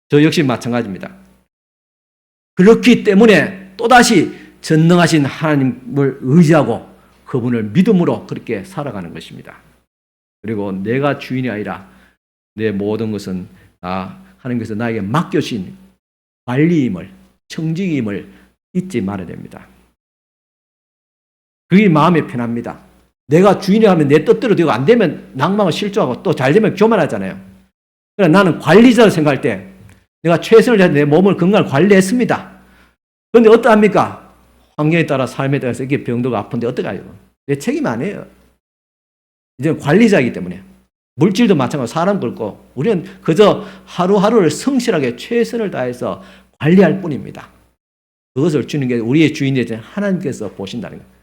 저 역시 마찬가지입니다. 그렇기 때문에 또다시 전능하신 하나님을 의지하고 그분을 믿음으로 그렇게 살아가는 것입니다. 그리고 내가 주인이 아니라 내 모든 것은 하나님께서 나에게 맡겨주신 관리임을, 청지기임을 잊지 말아야 됩니다. 그게 마음이 편합니다. 내가 주인이 하면 내 뜻대로 되고 안 되면 낭망을 실조하고 또 잘 되면 교만하잖아요. 그러나 나는 관리자로 생각할 때 내가 최선을 다해서 내 몸을 건강을 관리했습니다. 그런데 어떠합니까? 환경에 따라 삶에 따라서 이게 병도가 아픈데 어떡해요? 내 책임 아니에요. 이제는 관리자이기 때문에. 물질도 마찬가지로 사람 그렇고 우리는 그저 하루하루를 성실하게 최선을 다해서 관리할 뿐입니다. 그것을 주는 게 우리의 주인이 되신 하나님께서 보신다는 거예요.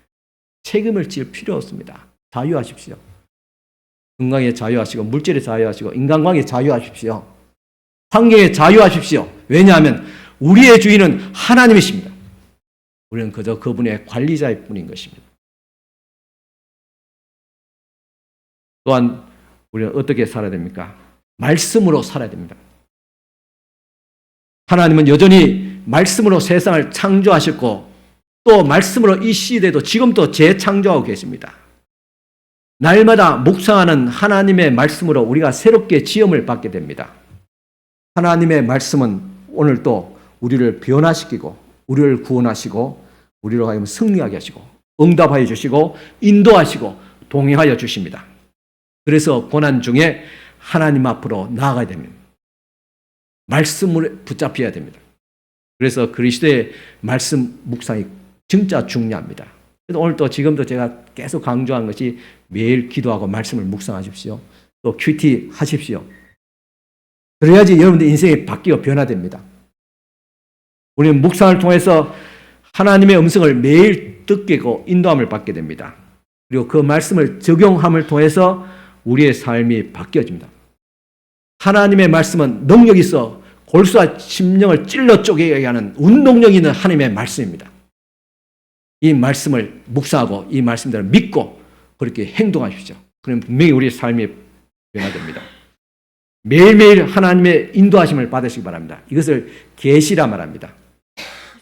책임을 질 필요 없습니다. 자유하십시오. 건강에 자유하시고 물질에 자유하시고 인간관계에 자유하십시오. 환경에 자유하십시오. 왜냐하면 우리의 주인은 하나님이십니다. 우리는 그저 그분의 관리자일 뿐인 것입니다. 또한 우리는 어떻게 살아야 됩니까? 말씀으로 살아야 됩니다. 하나님은 여전히 말씀으로 세상을 창조하셨고 또 말씀으로 이 시대도 지금도 재창조하고 계십니다. 날마다 묵상하는 하나님의 말씀으로 우리가 새롭게 지음을 받게 됩니다. 하나님의 말씀은 오늘 또 우리를 변화시키고 우리를 구원하시고 우리로 하여금 승리하게 하시고 응답하여 주시고 인도하시고 동행하여 주십니다. 그래서 고난 중에 하나님 앞으로 나아가야 됩니다. 말씀을 붙잡혀야 됩니다. 그래서 그리스도의 말씀 묵상이 진짜 중요합니다. 그래서 오늘 또 지금도 제가 계속 강조한 것이 매일 기도하고 말씀을 묵상하십시오. 또 큐티 하십시오. 그래야지 여러분들 인생이 바뀌고 변화됩니다. 우리는 묵상을 통해서 하나님의 음성을 매일 듣고 인도함을 받게 됩니다. 그리고 그 말씀을 적용함을 통해서 우리의 삶이 바뀌어집니다. 하나님의 말씀은 능력이 있어 골수와 심령을 찔러 쪼개게 하는 운동력 있는 하나님의 말씀입니다. 이 말씀을 묵상하고 이 말씀대로 믿고 그렇게 행동하십시오. 그러면 분명히 우리의 삶이 변화됩니다. 매일매일 하나님의 인도하심을 받으시기 바랍니다. 이것을 계시라 말합니다.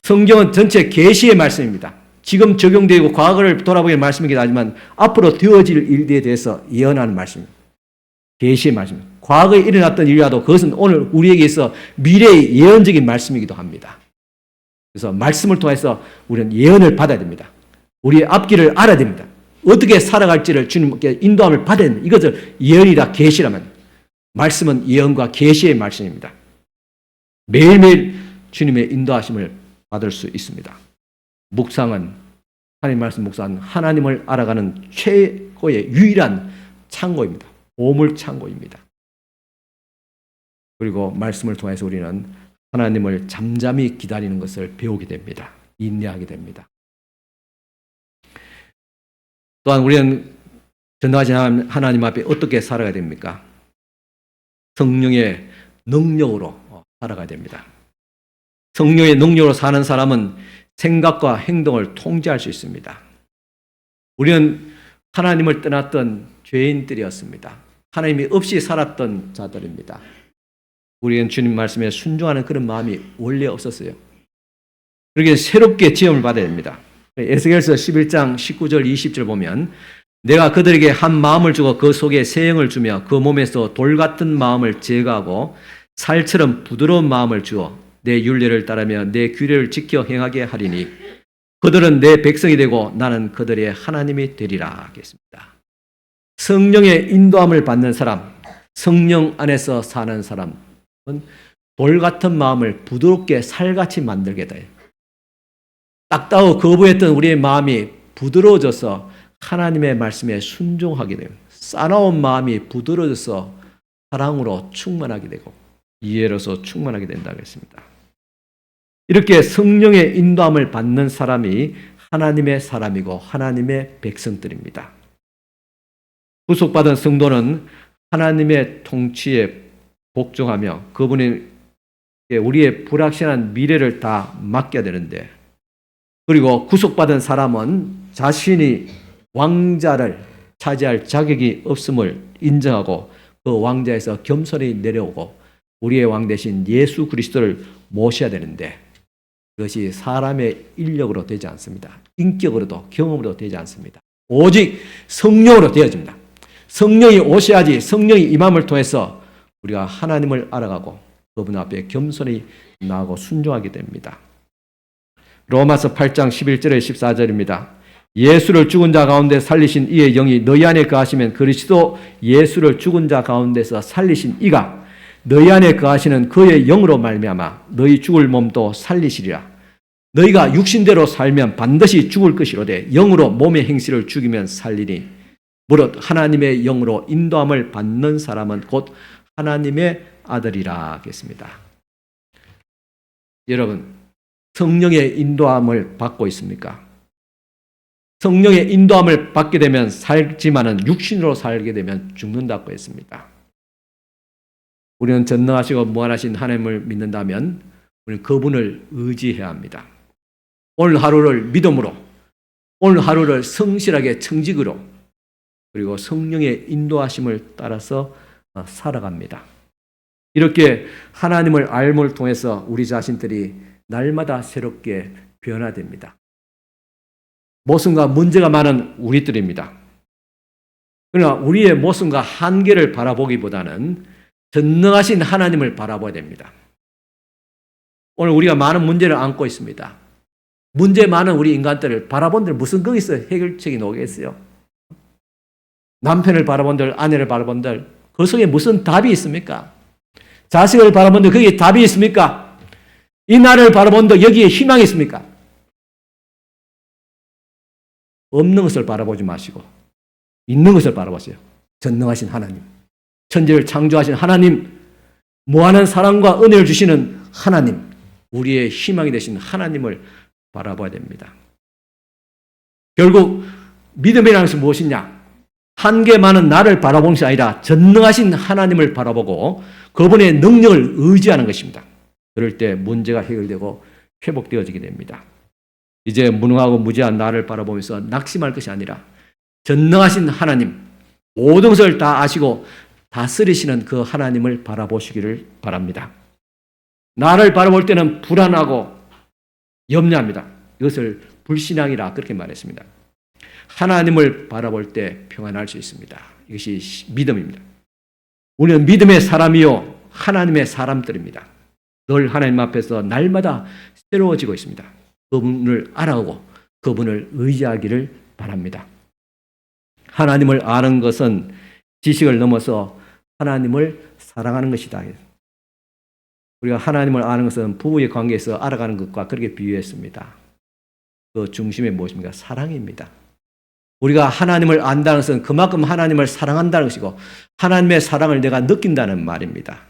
성경은 전체 계시의 말씀입니다. 지금 적용되고 과거를 돌아보기는 말씀이긴 하지만 앞으로 되어질 일에 대해서 예언하는 말씀입니다. 계시의 말씀입니다. 과거에 일어났던 일이라도 그것은 오늘 우리에게 있어 미래의 예언적인 말씀이기도 합니다. 그래서 말씀을 통해서 우리는 예언을 받아야 됩니다. 우리의 앞길을 알아야 됩니다. 어떻게 살아갈지를 주님께 인도함을 받아야 됩니다. 이것을 예언이라 계시라면 말씀은 예언과 계시의 말씀입니다. 매일매일 주님의 인도하심을 받을 수 있습니다. 묵상은 하나님 말씀 묵상은 하나님을 알아가는 최고의 유일한 창고입니다. 보물 창고입니다. 그리고 말씀을 통해서 우리는 하나님을 잠잠히 기다리는 것을 배우게 됩니다. 인내하게 됩니다. 또한 우리는 전능하신 하나님 앞에 어떻게 살아가야 됩니까? 성령의 능력으로 살아가야 됩니다. 성령의 능력으로 사는 사람은 생각과 행동을 통제할 수 있습니다. 우리는 하나님을 떠났던 죄인들이었습니다. 하나님이 없이 살았던 자들입니다. 우리는 주님 말씀에 순종하는 그런 마음이 원래 없었어요. 그렇게 새롭게 지음을 받아야 됩니다. 에스겔서 11장 19절 20절 보면 내가 그들에게 한 마음을 주고 그 속에 새 영을 주며 그 몸에서 돌 같은 마음을 제거하고 살처럼 부드러운 마음을 주어 내 율례를 따르며 내 규례를 지켜 행하게 하리니 그들은 내 백성이 되고 나는 그들의 하나님이 되리라 하겠습니다. 성령의 인도함을 받는 사람, 성령 안에서 사는 사람은 돌 같은 마음을 부드럽게 살같이 만들게 돼요. 딱따오 거부했던 우리의 마음이 부드러워져서 하나님의 말씀에 순종하게 돼요. 싸나운 마음이 부드러워져서 사랑으로 충만하게 되고 이해로서 충만하게 된다고 했습니다. 이렇게 성령의 인도함을 받는 사람이 하나님의 사람이고 하나님의 백성들입니다. 구속받은 성도는 하나님의 통치에 복종하며 그분이 우리의 불확실한 미래를 다 맡겨야 되는데, 그리고 구속받은 사람은 자신이 왕자를 차지할 자격이 없음을 인정하고 그 왕자에서 겸손히 내려오고 우리의 왕 대신 예수 그리스도를 모셔야 되는데 그것이 사람의 인력으로 되지 않습니다. 인격으로도 경험으로 되지 않습니다. 오직 성령으로 되어집니다. 성령이 오셔야지 성령이 임함을 통해서 우리가 하나님을 알아가고 그분 앞에 겸손히 나아가고 순종하게 됩니다. 로마서 8장 11절에 14절입니다. 예수를 죽은 자 가운데 살리신 이의 영이 너희 안에 거하시면 그리스도 예수를 죽은 자 가운데서 살리신 이가 너희 안에 거하시는 그의 영으로 말미암아 너희 죽을 몸도 살리시리라. 너희가 육신대로 살면 반드시 죽을 것이로되 영으로 몸의 행실을 죽이면 살리니 무릇 하나님의 영으로 인도함을 받는 사람은 곧 하나님의 아들이라 하겠습니다. 여러분, 성령의 인도함을 받고 있습니까? 성령의 인도함을 받게 되면 살지만은 육신으로 살게 되면 죽는다고 했습니다. 우리는 전능하시고 무한하신 하나님을 믿는다면 우리는 그분을 의지해야 합니다. 오늘 하루를 믿음으로, 오늘 하루를 성실하게 청직으로, 그리고 성령의 인도하심을 따라서 살아갑니다. 이렇게 하나님을 알므로 통해서 우리 자신들이 날마다 새롭게 변화됩니다. 모순과 문제가 많은 우리들입니다. 그러나 우리의 모순과 한계를 바라보기보다는 전능하신 하나님을 바라봐야 됩니다. 오늘 우리가 많은 문제를 안고 있습니다. 문제 많은 우리 인간들을 바라본들 무슨 거기서 해결책이 나오겠어요? 남편을 바라본들, 아내를 바라본들 그 속에 무슨 답이 있습니까? 자식을 바라본들 거기에 답이 있습니까? 이 나라를 바라본들 여기에 희망이 있습니까? 없는 것을 바라보지 마시고 있는 것을 바라보세요. 전능하신 하나님, 천지를 창조하신 하나님, 무한한 사랑과 은혜를 주시는 하나님, 우리의 희망이 되신 하나님을 바라봐야 됩니다. 결국 믿음이라는 것은 무엇이냐? 한계 많은 나를 바라보는 것이 아니라 전능하신 하나님을 바라보고 그분의 능력을 의지하는 것입니다. 그럴 때 문제가 해결되고 회복되어지게 됩니다. 이제 무능하고 무지한 나를 바라보면서 낙심할 것이 아니라 전능하신 하나님, 모든 것을 다 아시고 다스리시는 그 하나님을 바라보시기를 바랍니다. 나를 바라볼 때는 불안하고 염려합니다. 이것을 불신앙이라 그렇게 말했습니다. 하나님을 바라볼 때 평안할 수 있습니다. 이것이 믿음입니다. 우리는 믿음의 사람이요 하나님의 사람들입니다. 늘 하나님 앞에서 날마다 새로워지고 있습니다. 그분을 알아오고 그분을 의지하기를 바랍니다. 하나님을 아는 것은 지식을 넘어서 하나님을 사랑하는 것이다. 우리가 하나님을 아는 것은 부부의 관계에서 알아가는 것과 그렇게 비유했습니다. 그 중심에 무엇입니까? 사랑입니다. 우리가 하나님을 안다는 것은 그만큼 하나님을 사랑한다는 것이고 하나님의 사랑을 내가 느낀다는 말입니다.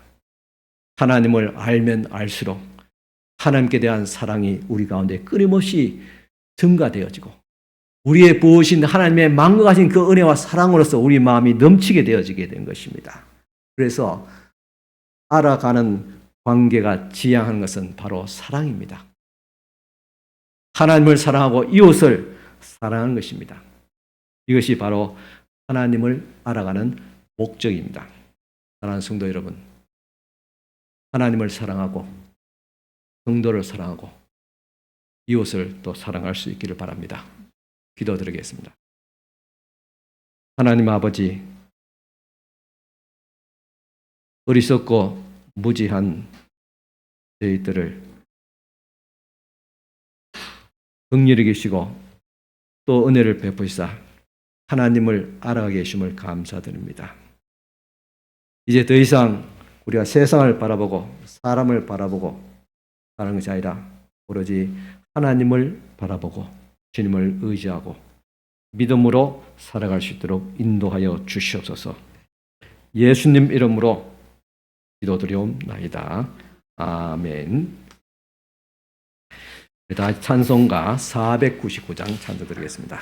하나님을 알면 알수록 하나님께 대한 사랑이 우리 가운데 끊임없이 증가되어지고 우리의 부으신 하나님의 만국하신 그 은혜와 사랑으로서 우리 마음이 넘치게 되어지게 된 것입니다. 그래서 알아가는 관계가 지향하는 것은 바로 사랑입니다. 하나님을 사랑하고 이웃을 사랑하는 것입니다. 이것이 바로 하나님을 알아가는 목적입니다. 사랑하는 성도 여러분, 하나님을 사랑하고 성도를 사랑하고 이웃을 또 사랑할 수 있기를 바랍니다. 기도드리겠습니다. 하나님 아버지, 어리석고 무지한 저희들을 긍휼히 계시고 또 은혜를 베푸시사 하나님을 알아가게 계심을 감사드립니다. 이제 더 이상 우리가 세상을 바라보고 사람을 바라보고 사는 것이 아니라 오로지 하나님을 바라보고 주님을 의지하고 믿음으로 살아갈 수 있도록 인도하여 주시옵소서. 예수님 이름으로 기도드리옵나이다. 아멘. 다 찬송가 499장 찬송드리겠습니다.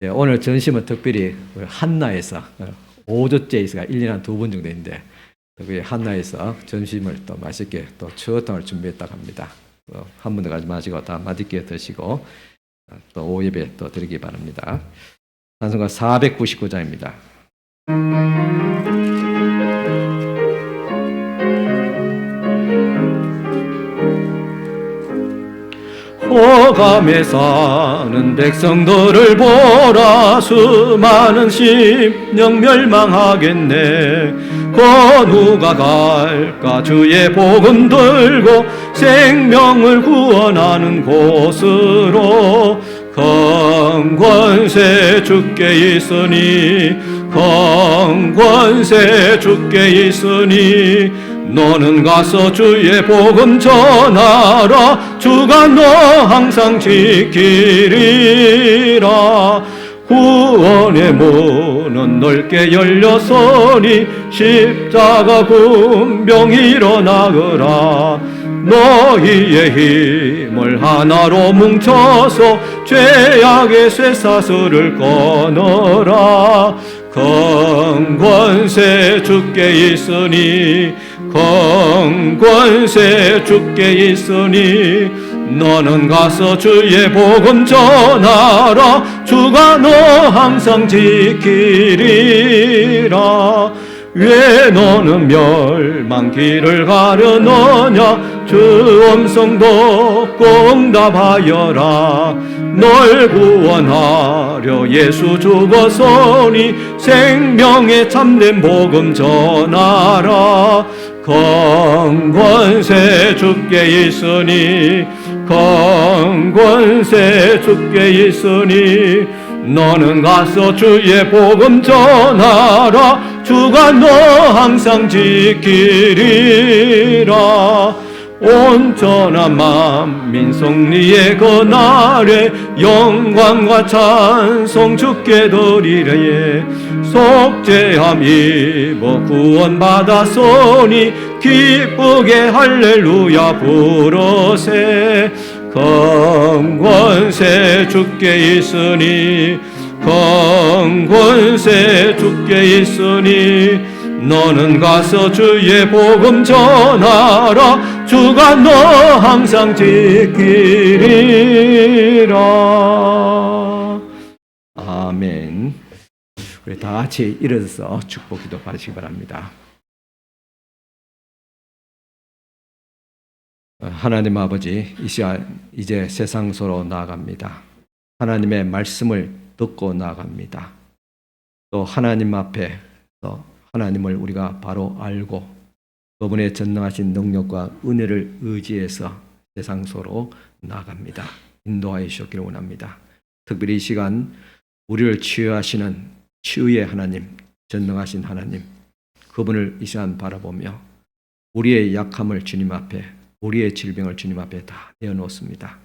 네, 오늘 전심은 특별히 한나에서 5조째 있어가 1년에 한 2번 정도 있는데 특별히 한나에서 전심을 또 맛있게 또 추어탕을 준비했다고 합니다. 한 번도 가지 마시고 다 맛있게 드시고 또 오예배 또 드리기 바랍니다. 찬송가 499장입니다. 호감에 사는 백성들을 보라. 수많은 심령 멸망하겠네. 그 누가 갈까 주의 복음 들고 생명을 구원하는 곳으로. 강권세 주께 있으니 강권세 주께 있으니 너는 가서 주의 복음 전하라. 주가 너 항상 지키리라. 구원의 문은 넓게 열렸으니 십자가 군병 일어나거라. 너희의 힘을 하나로 뭉쳐서 죄악의 쇠사슬을 끊어라. 강권세 주께 있으니 강권세 주께 있으니 너는 가서 주의 복음 전하라. 주가 너 항상 지키리라. 왜 너는 멸망길을 가려느냐. 주 음성 듣고 응답하여라. 널 구원하려 예수 죽었으니 생명의 참된 복음 전하라. 강권세 주께 있으니 강권세 주께 있으니 너는 가서 주의 복음 전하라. 주가 너 항상 지키리라. 온전한 만민 승리의 그날에 영광과 찬송 주께 드리래. 속죄함 입어 구원받았으니 기쁘게 할렐루야 부르세. 강권세 주께 있으니 강권세 주께 있으니 너는 가서 주의 복음 전하라. 주가 너 항상 지키리라. 아멘. 우리 다 같이 일어서서 축복 기도 받으시기 바랍니다. 하나님 아버지, 이 시간 이제 세상으로 나아갑니다. 하나님의 말씀을 듣고 나아갑니다. 또 하나님 앞에 하나님을 우리가 바로 알고 그분의 전능하신 능력과 은혜를 의지해서 세상 속으로 나아갑니다. 인도하여 주시기를 원합니다. 특별히 이 시간 우리를 치유하시는 치유의 하나님, 전능하신 하나님, 그분을 이 시간 바라보며 우리의 약함을 주님 앞에, 우리의 질병을 주님 앞에 다 내어놓습니다.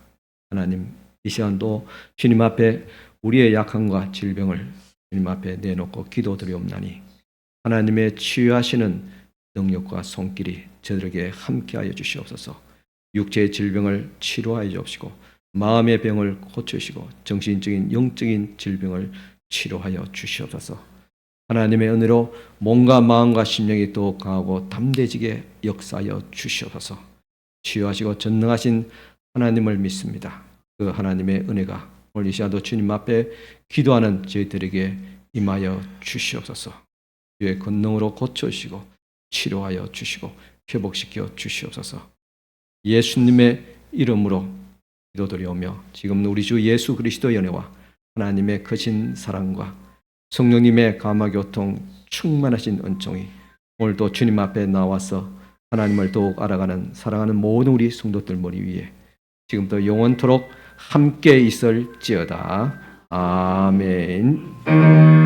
하나님, 이 시간도 주님 앞에 우리의 약함과 질병을 주님 앞에 내놓고 기도드리옵나니 하나님의 치유하시는 능력과 손길이 저들에게 함께하여 주시옵소서. 육체의 질병을 치료하여 주옵시고 마음의 병을 고치시고 정신적인 영적인 질병을 치료하여 주시옵소서. 하나님의 은혜로 몸과 마음과 심령이 또 강하고 담대지게 역사하여 주시옵소서. 치유하시고 전능하신 하나님을 믿습니다. 그 하나님의 은혜가 오늘 이 시간도 주님 앞에 기도하는 저희들에게 임하여 주시옵소서. 주의 권능으로 고쳐주시고 치료하여 주시고 회복시켜 주시옵소서. 예수님의 이름으로 기도드리오며 지금 우리 주 예수 그리스도의 연회와 하나님의 크신 사랑과 성령님의 감화교통 충만하신 은총이 오늘도 주님 앞에 나와서 하나님을 더욱 알아가는 사랑하는 모든 우리 성도들 머리 위에 지금도 영원토록 함께 있을지어다. 아멘.